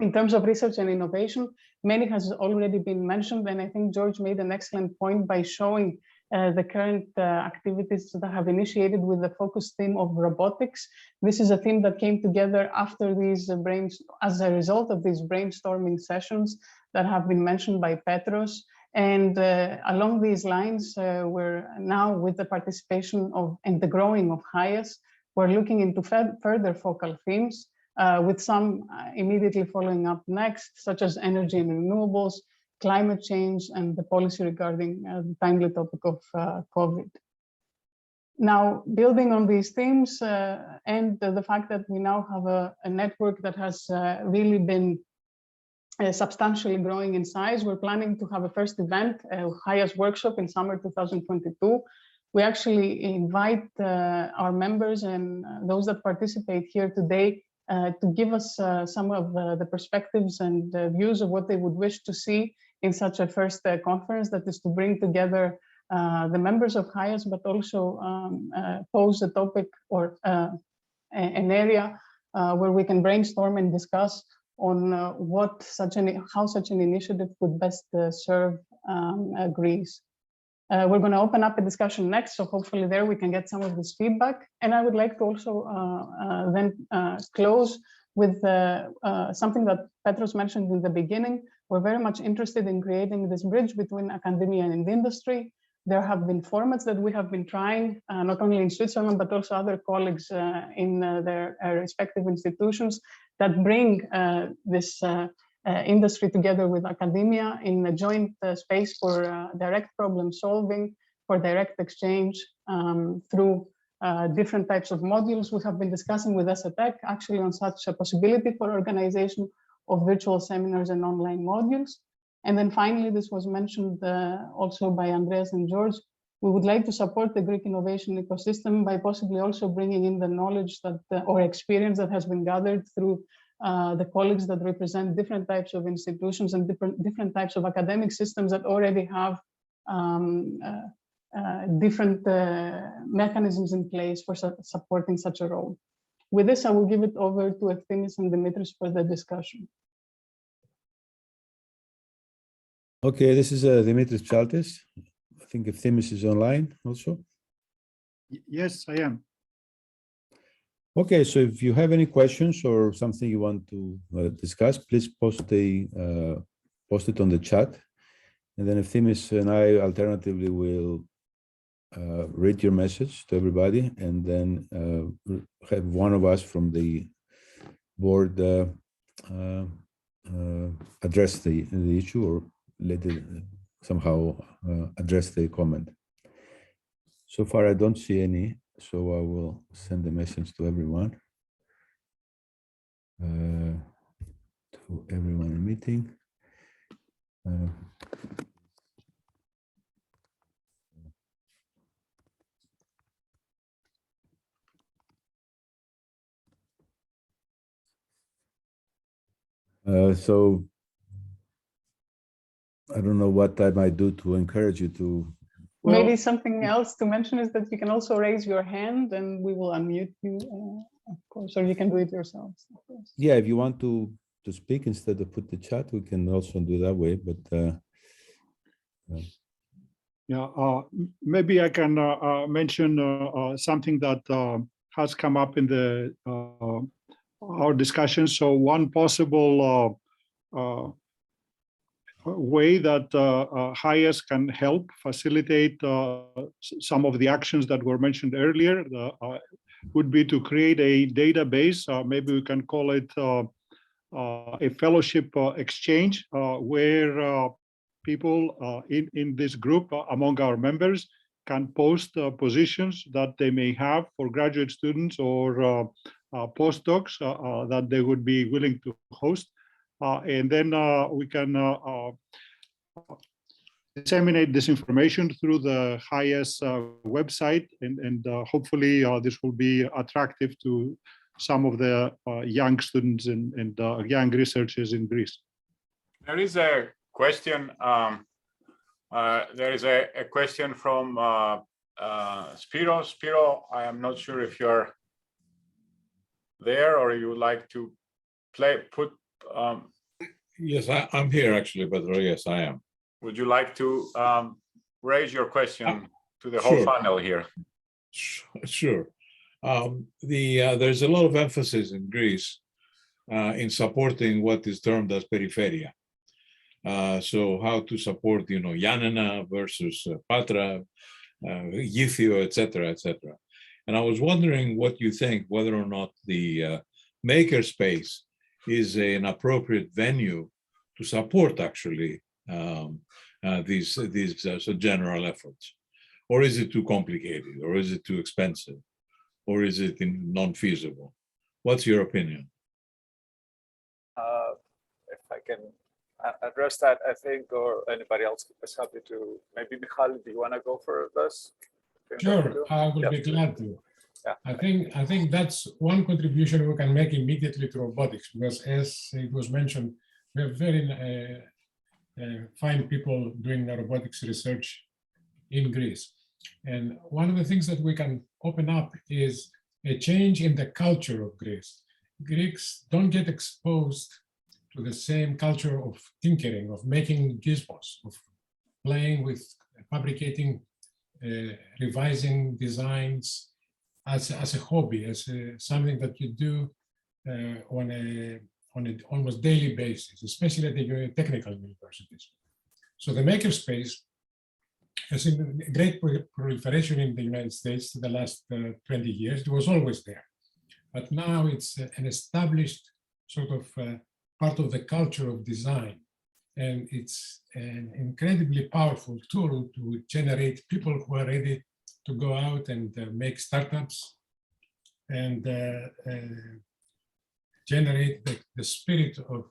In terms of research and innovation, many has already been mentioned, and I think George made an excellent point by showing the current activities that have initiated with the focus theme of robotics. This is a theme that came together after these as a result of these brainstorming sessions that have been mentioned by Petros. And along these lines, we're now with the participation of and the growing of HIAS, we're looking into further focal themes with some immediately following up next, such as energy and renewables, climate change, and the policy regarding the timely topic of COVID. Now, building on these themes and the fact that we now have a network that has really been substantially growing in size, we're planning to have a first event, a HIAS workshop in summer 2022. We actually invite our members and those that participate here today to give us some of the perspectives and views of what they would wish to see in such a first conference, that is to bring together the members of HIAS, but also pose a topic or an area where we can brainstorm and discuss on how such an initiative would best serve Greece. We're going to open up a discussion next, so hopefully there we can get some of this feedback. And I would like to also then close with something that Petros mentioned in the beginning. We're very much interested in creating this bridge between academia and industry. There have been formats that we have been trying, not only in Switzerland, but also other colleagues in their respective institutions that bring this industry together with academia in a joint space for direct problem solving, for direct exchange through different types of modules. We have been discussing with SATEC actually on such a possibility for organization of virtual seminars and online modules. And then finally, this was mentioned also by Andreas and George, we would like to support the Greek innovation ecosystem by possibly also bringing in the knowledge that or experience that has been gathered through the colleagues that represent different types of institutions and different types of academic systems that already have different mechanisms in place for supporting such a role. With this, I will give it over to Efthymis and Dimitris for the discussion. Okay, this is Dimitris Psaltis. I think Efthymis is online also. Yes, I am. Okay, so if you have any questions or something you want to discuss, please post it on the chat. And then Efthymis and I alternatively will read your message to everybody, and then have one of us from the board address the issue, or let it somehow address the comment. So far, I don't see any, so I will send a message to everyone, in meeting. So I don't know what I might do to encourage you to. Maybe something else to mention is that you can also raise your hand and we will unmute you, of course, or you can do it yourselves. Yeah, if you want to speak instead of put the chat, we can also do that way, but yeah, maybe I can mention something that has come up in the our discussion. So one possible way that HIAS can help facilitate some of the actions that were mentioned earlier would be to create a database. Maybe we can call it a fellowship exchange, where people in this group among our members can post positions that they may have for graduate students or postdocs that they would be willing to host. And then we can disseminate this information through the HIAS website, and hopefully this will be attractive to some of the young students and young researchers in Greece. There is a question. There is a question from Spiro. Spiro, I am not sure if you're there or you would like to put. Yes, I'm here actually, but yes, I am. Would you like to raise your question to the whole panel here? Sure. There's a lot of emphasis in Greece in supporting what is termed as peripheria. So how to support, Yanina versus Patra, Yithio, etc., etc. And I was wondering what you think, whether or not the makerspace is an appropriate venue to support actually these general efforts, or is it too complicated, or is it too expensive, or is it non-feasible? What's your opinion? If I can address that, I think, or anybody else is happy to. Maybe Michal, do you want to go for this? Sure, I would be glad to. Yeah. I think that's one contribution we can make immediately to robotics, because as it was mentioned, we have very fine people doing robotics research in Greece. And one of the things that we can open up is a change in the culture of Greece. Greeks don't get exposed to the same culture of tinkering, of making gizmos, of playing with fabricating, revising designs as a hobby, as something that you do on an almost daily basis, especially at the technical universities. So the makerspace has seen a great proliferation in the United States in the last 20 years. It was always there, but now it's an established sort of part of the culture of design. And it's an incredibly powerful tool to generate people who are ready to go out and make startups and generate the spirit of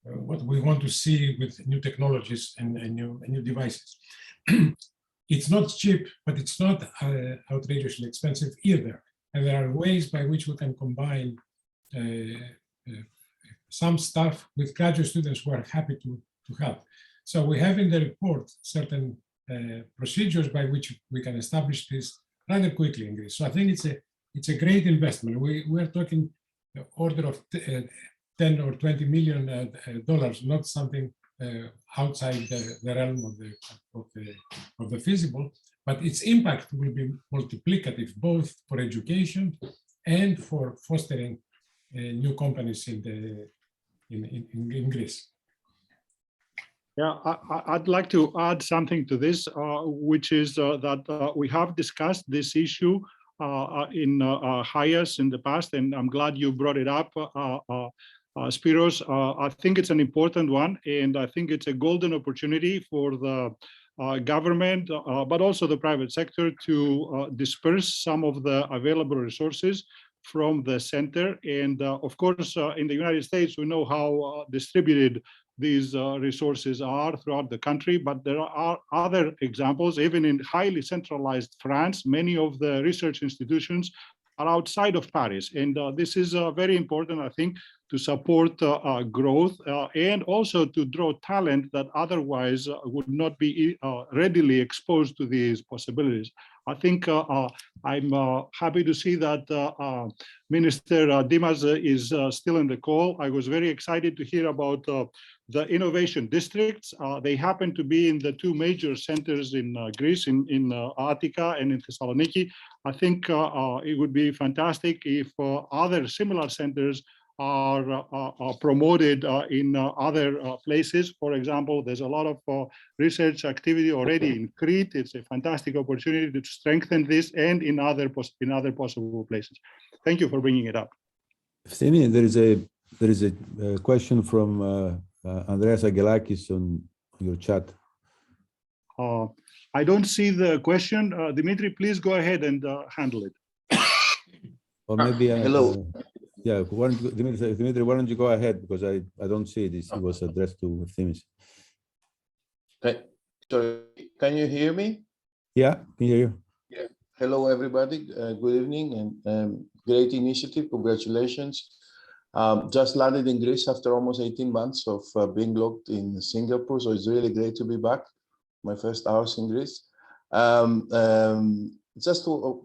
what we want to see with new technologies and new devices. It's not cheap, but it's not outrageously expensive either. And there are ways by which we can combine some stuff with graduate students who are happy to help. So we have in the report certain procedures by which we can establish this rather quickly in Greece. So I think it's a great investment. We're talking the order of 10 or 20 million dollars, not something outside the realm of the feasible, but its impact will be multiplicative both for education and for fostering new companies in Greece. Yeah, I'd like to add something to this, which is that we have discussed this issue in HIAS in the past, and I'm glad you brought it up, Spiros. I think it's an important one, and I think it's a golden opportunity for the government, but also the private sector to disperse some of the available resources from the center. And of course, in the United States, we know how distributed these resources are throughout the country, but there are other examples. Even in highly centralized France, many of the research institutions are outside of Paris. And this is very important, I think, to support growth and also to draw talent that otherwise would not be readily exposed to these possibilities. I think I'm happy to see that Minister Dimas is still in the call. I was very excited to hear about the innovation districts. They happen to be in the two major centers in Greece, in Attica and in Thessaloniki. I think it would be fantastic if other similar centers are promoted in other places. For example, there's a lot of research activity already in Crete. It's a fantastic opportunity to strengthen this and in other possible places. Thank you for bringing it up. Stemi, there is a question from Andreas Agelakis on your chat. I don't see the question. Dimitri, please go ahead and handle it. Or maybe hello. Yeah, Dimitri, why don't you go ahead, because I don't see this. It was addressed to Themis. Okay. So can you hear me? Yeah, can hear you. Yeah. Hello, everybody. Good evening and great initiative. Congratulations. Just landed in Greece after almost 18 months of being locked in Singapore. So it's really great to be back. My first hours in Greece. Just to,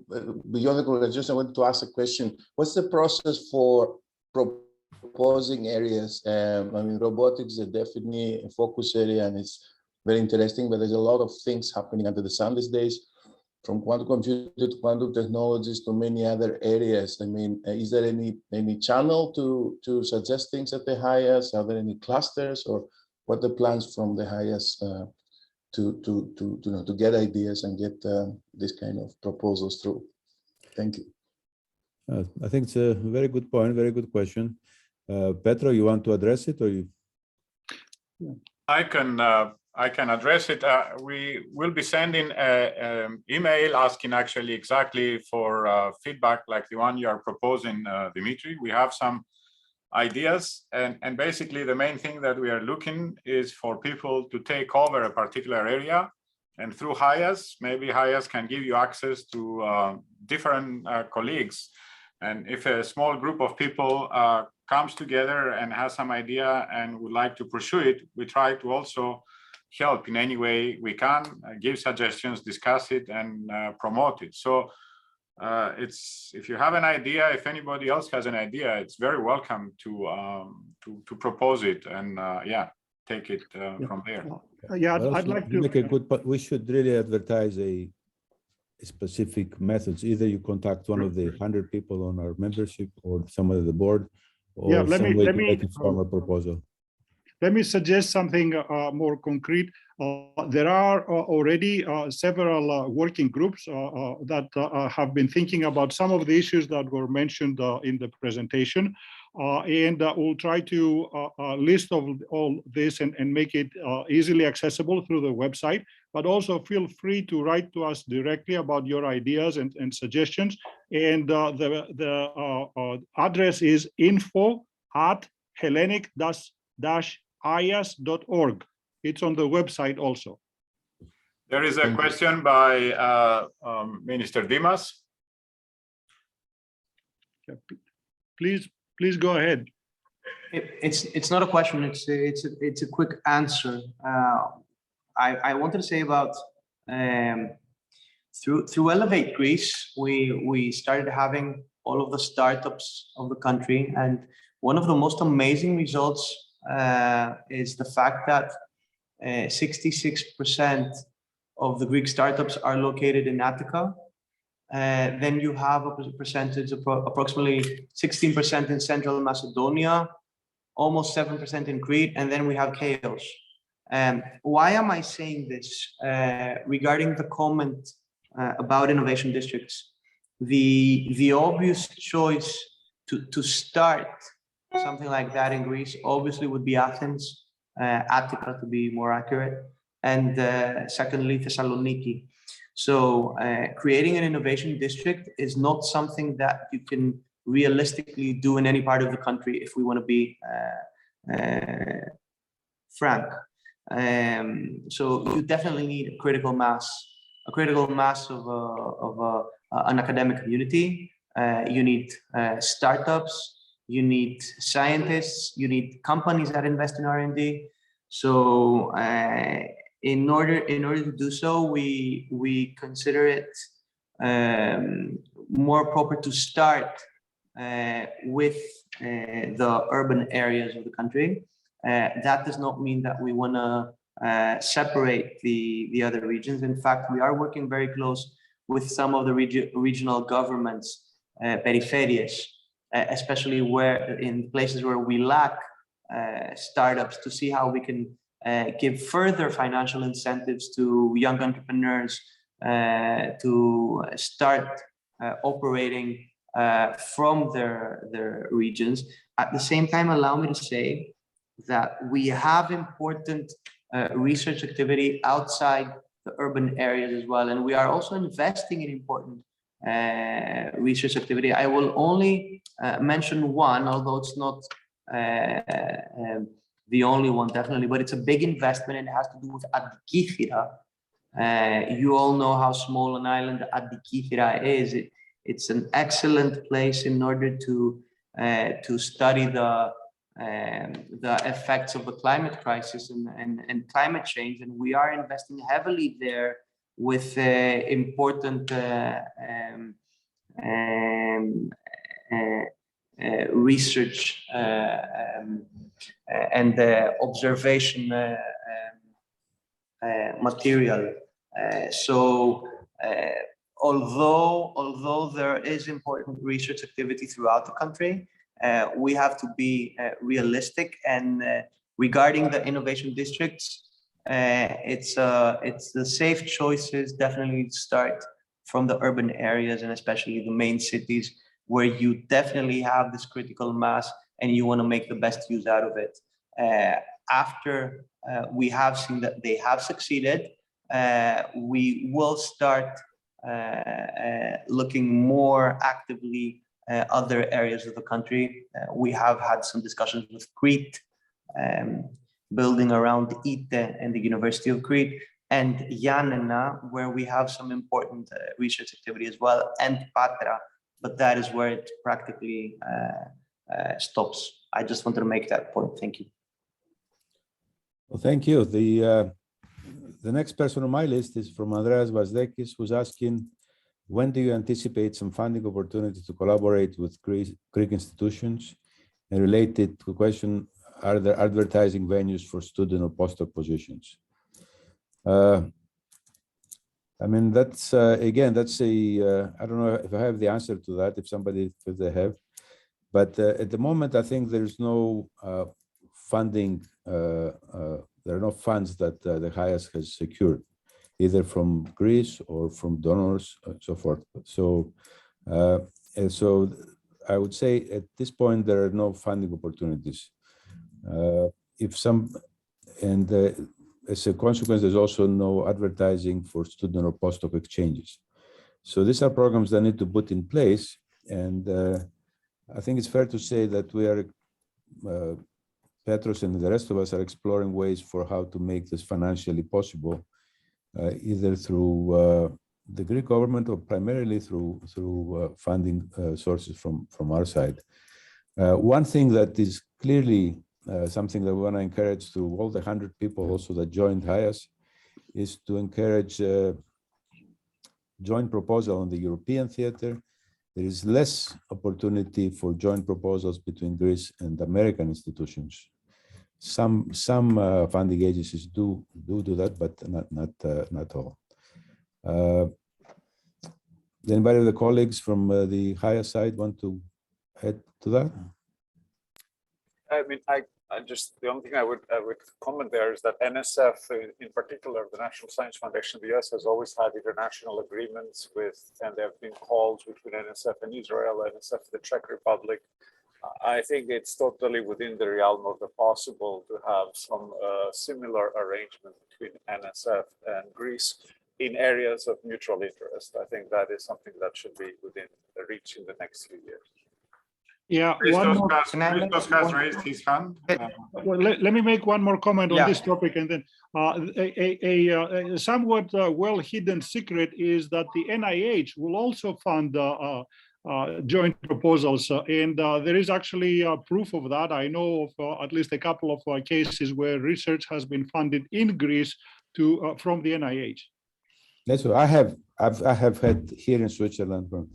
beyond the congratulations, I wanted to ask a question. What's the process for proposing areas? I mean, robotics is definitely a focus area and it's very interesting, but there's a lot of things happening under the sun these days, from quantum computing to quantum technologies to many other areas. I mean, is there any channel to suggest things at the HIAS? Are there any clusters, or what the plans from the HIAS to get ideas and get this kind of proposals through. Thank you. I think it's a very good point, very good question. Petro, you want to address it, or you? I can address it. We will be sending an email asking actually exactly for feedback like the one you are proposing, Dimitri. We have some ideas, and basically the main thing that we are looking is for people to take over a particular area, and through HIAS, maybe HIAS can give you access to different colleagues. And if a small group of people comes together and has some idea and would like to pursue it, we try to also help in any way we can, give suggestions, discuss it, and promote it. So if you have an idea, if anybody else has an idea, it's very welcome to propose it and take it from there. Yeah, I'd like to make a good, but we should really advertise a specific methods. Either you contact one of the 100 people on our membership, or someone at the board, or let me make a formal proposal. Let me suggest something more concrete. There are already several working groups that have been thinking about some of the issues that were mentioned in the presentation. And we'll try to list all this and make it easily accessible through the website. But also feel free to write to us directly about your ideas and suggestions. And the address is info@hellenic-hayas.org. It's on the website also. There is a question by Minister Dimas. Yeah, please go ahead. It's not a question. It's a quick answer. I wanted to say about through Elevate Greece, we started having all of the startups of the country, and one of the most amazing results is the fact that 66% of the Greek startups are located in Attica. Then you have a percentage of approximately 16% in Central Macedonia, almost 7% in Crete, and then we have Chaos. Why am I saying this? Regarding the comment about innovation districts, the obvious choice to start something like that in Greece obviously would be Athens, Attica to be more accurate, and secondly Thessaloniki. So creating an innovation district is not something that you can realistically do in any part of the country if we want to be frank. So you definitely need a critical mass of an academic community. You need startups, you need scientists, you need companies that invest in R&D. So in order to do so, we consider it more proper to start with the urban areas of the country. That does not mean that we want to separate the other regions. In fact, we are working very close with some of the regional governments, peripheries, especially where in places where we lack startups, to see how we can give further financial incentives to young entrepreneurs to start operating from their regions. At the same time, allow me to say that we have important research activity outside the urban areas as well, and we are also investing in important research activity. I will only mention one, although it's not the only one, definitely, but it's a big investment and it has to do with Adikifira. You all know how small an island Adikifira is. It's an excellent place in order to study the effects of the climate crisis and climate change, and we are investing heavily there with important research and observation material. So although there is important research activity throughout the country, we have to be realistic and Regarding the innovation districts, it's the safe choices definitely start from the urban areas and especially the main cities where you definitely have this critical mass and you want to make the best use out of it. After we have seen that they have succeeded, we will start looking more actively other areas of the country. We have had some discussions with Crete, building around ITE and the University of Crete, and Yanina, where we have some important research activity as well, and Patra, but that is where it practically stops. I just wanted to make that point. Thank you. Well, thank you. The next person on my list is from Andreas Vazdekis, who's asking, when do you anticipate some funding opportunity to collaborate with Greek institutions? And related to the question, are there advertising venues for student or postdoc positions? I mean, that's, again, that's a, I don't know if I have the answer to that, if they have. But at the moment, I think there's no funding, there are no funds that the HIAS has secured, either from Greece or from donors and so forth. So, so I would say at this point, there are no funding opportunities. As a consequence, there's also no advertising for student or postdoc exchanges. So these are programs that need to put in place. And I think it's fair to say that we are, Petros and the rest of us are exploring ways for how to make this financially possible, either through the Greek government or primarily through funding sources from our side. One thing that is clearly something that we want to encourage to all the 100 people also that joined HIAS is to encourage joint proposal on the European theater. There is less opportunity for joint proposals between Greece and American institutions. Some funding agencies do that, but not all. Anybody of the colleagues from the HIAS side want to add to that? I mean, the only thing I would comment there is that NSF, in particular, the National Science Foundation of the US, has always had international agreements with, and there have been calls between NSF and Israel, NSF the Czech Republic. I think it's totally within the realm of the possible to have some similar arrangement between NSF and Greece in areas of mutual interest. I think that is something that should be within reach in the next few years. Yeah, Christos has raised his hand. Well, let me make one more comment on this topic, and then a somewhat well-hidden secret is that the NIH will also fund joint proposals, and there is actually proof of that. I know of at least a couple of cases where research has been funded in Greece from the NIH. That's what I have had here in Switzerland from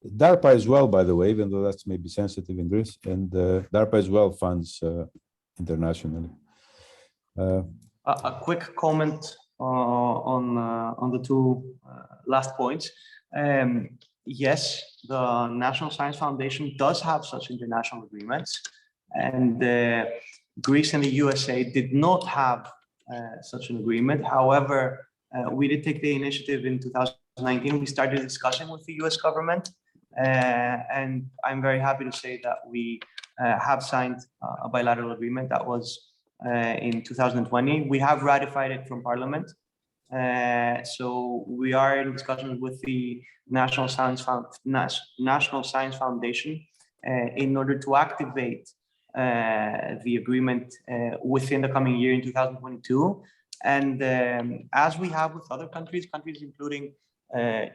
DARPA as well, by the way, even though that's maybe sensitive in Greece, and DARPA as well funds internationally. A quick comment on the two last points. Yes, the National Science Foundation does have such international agreements, and Greece and the USA did not have such an agreement. However, we did take the initiative in 2019. We started a discussion with the US government, and I'm very happy to say that we have signed a bilateral agreement that was in 2020. We have ratified it from Parliament. So we are in discussions with the National Science Foundation in order to activate the agreement within the coming year in 2022. And as we have with other countries including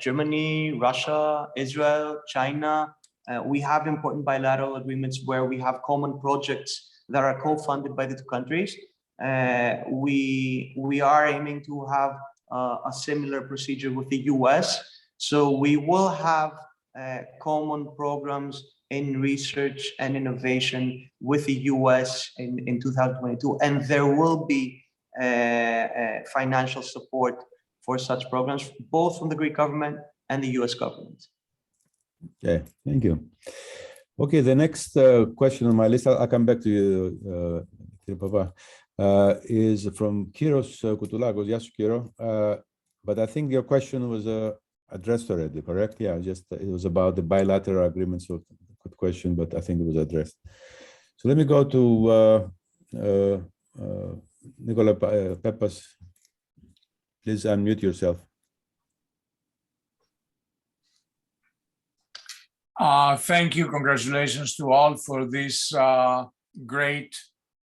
Germany, Russia, Israel, China, we have important bilateral agreements where we have common projects that are co-funded by the two countries. We are aiming to have a similar procedure with the US. So we will have common programs in research and innovation with the US in 2022, and there will be financial support for such programs, both from the Greek government and the US government. Okay, thank you. Okay, the next question on my list, I'll come back to you, is from Kyros Koutoulakos. Yes, Kyro. But I think your question was addressed already, correct? Yeah, just it was about the bilateral agreement. So good question, but I think it was addressed. So let me go to Nicola Pepas. Please unmute yourself. Thank you. Congratulations to all for this great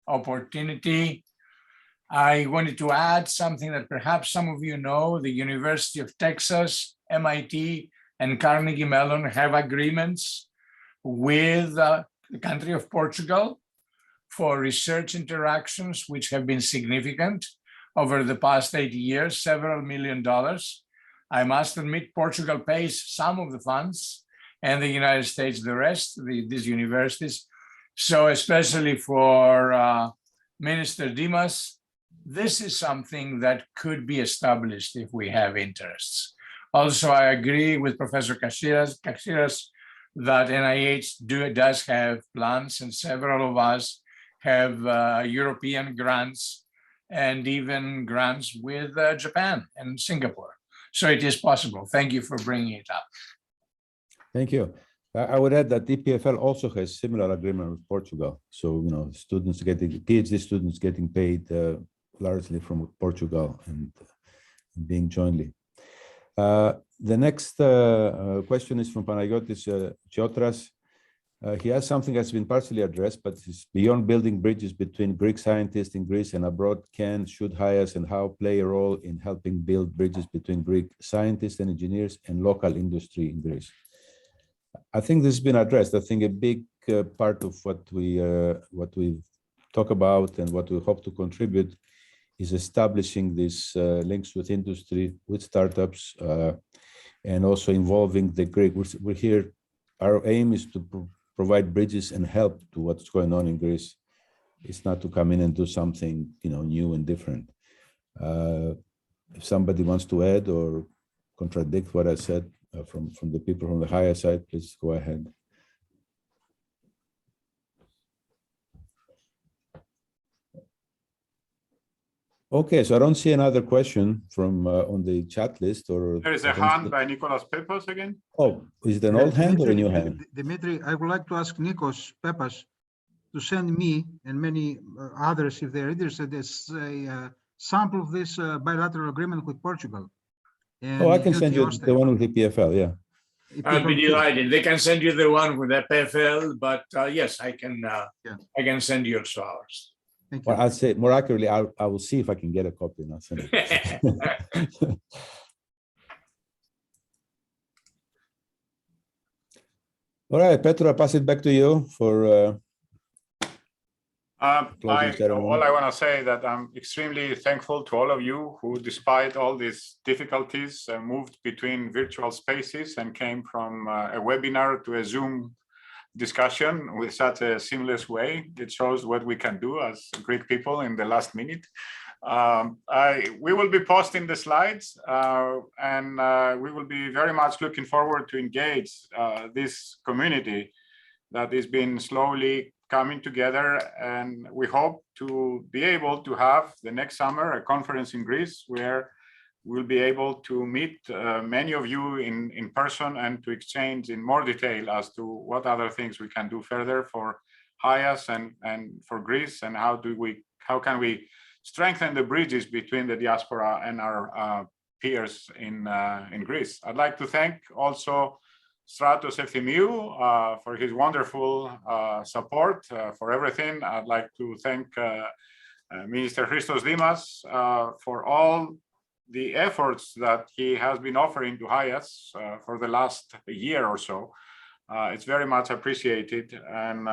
opportunity. I wanted to add something that perhaps some of you know. The University of Texas, MIT, and Carnegie Mellon have agreements with the country of Portugal for research interactions, which have been significant over the past 8 years, several $1 million. I must admit, Portugal pays some of the funds and the United States the rest, these universities. So especially for Minister Dimas, this is something that could be established if we have interests. Also, I agree with Professor Katsiras that NIH does have plans, and several of us have European grants and even grants with Japan and Singapore. So it is possible. Thank you for bringing it up. Thank you. I would add that EPFL also has similar agreement with Portugal. So, you know, students getting, PhD students getting paid largely from Portugal and being jointly. The next question is from Panagiotis Chiotras. He has something that's been partially addressed, but it's beyond building bridges between Greek scientists in Greece and abroad. Should HIAS and how play a role in helping build bridges between Greek scientists and engineers and local industry in Greece? I think this has been addressed. I think a big part of what we talk about and what we hope to contribute is establishing these links with industry, with startups, and also involving the Greek. We're here. Our aim is to provide bridges and help to what's going on in Greece. It's not to come in and do something, you know, new and different. If somebody wants to add or contradict what I said from the people from the higher side, please go ahead. Okay, so I don't see another question from on the chat list, or there is a hand by Nicolas Pepas again. Oh, is it an old hand or a new hand? Dimitri, I would like to ask Nikos Pepas to send me and many others, if they're interested, a sample of this bilateral agreement with Portugal. And I can send you the one with the PFL, yeah. I'd be delighted. They can send you the one with the PFL, but yes, I can send you also ours. Well, I'll say more accurately, I will see if I can get a copy and I'll send it. All right, Petro, I pass it back to you for closing ceremony. All I want to say that I'm extremely thankful to all of you who, despite all these difficulties, moved between virtual spaces and came from a webinar to a Zoom discussion with such a seamless way. It shows what we can do as Greek people in the last minute. We will be posting the slides and we will be very much looking forward to engage this community that has been slowly coming together, and we hope to be able to have the next summer a conference in Greece where we'll be able to meet many of you in person and to exchange in more detail as to what other things we can do further for HIAS and for Greece, and how can we strengthen the bridges between the diaspora and our peers in Greece. I'd like to thank also Stratos Efthimiou for his wonderful support for everything. I'd like to thank Minister Christos Dimas for all the efforts that he has been offering to HIAS for the last year or so. It's very much appreciated. And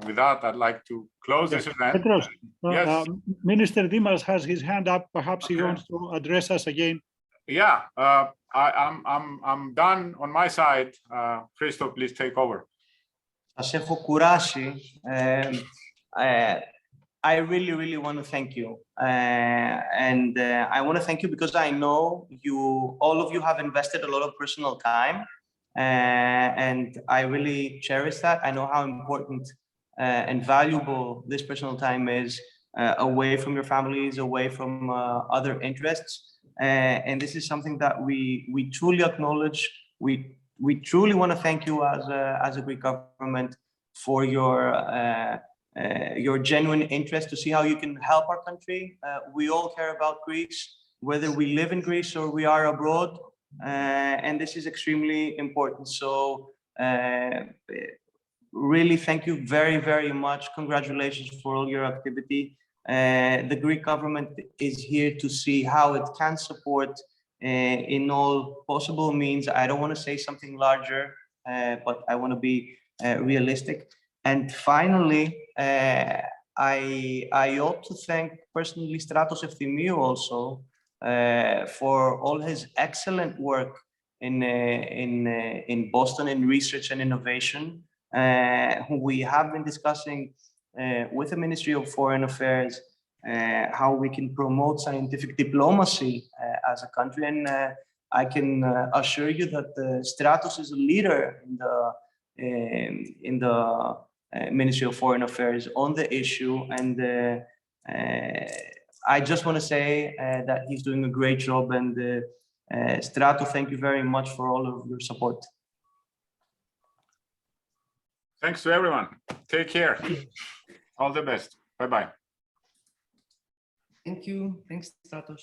with that, I'd like to close this event. Petros, yes. Minister Dimas has his hand up. Perhaps he wants to address us again. Yeah, I'm done on my side. Christo, please take over. Σας έχω κουράσει. I really want to thank you. And I want to thank you because I know all of you have invested a lot of personal time. And I really cherish that. I know how important and valuable this personal time is away from your families, away from other interests. And this is something that we truly acknowledge. We truly want to thank you as a Greek government for your genuine interest to see how you can help our country. We all care about Greece, whether we live in Greece or we are abroad, and this is extremely important. So really thank you very, very much. Congratulations for all your activity. The Greek government is here to see how it can support in all possible means. I don't want to say something larger, but I want to be realistic. And finally, I ought to thank personally Stratos Efthimiou also for all his excellent work in Boston in research and innovation. We have been discussing with the Ministry of Foreign Affairs how we can promote scientific diplomacy as a country, and I can assure you that Stratos is a leader in the Ministry of Foreign Affairs on the issue, and I just want to say that he's doing a great job, and Strato, thank you very much for all of your support. Thanks to everyone. Take care. All the best. Bye-bye. Thank you. Thanks, Stratos.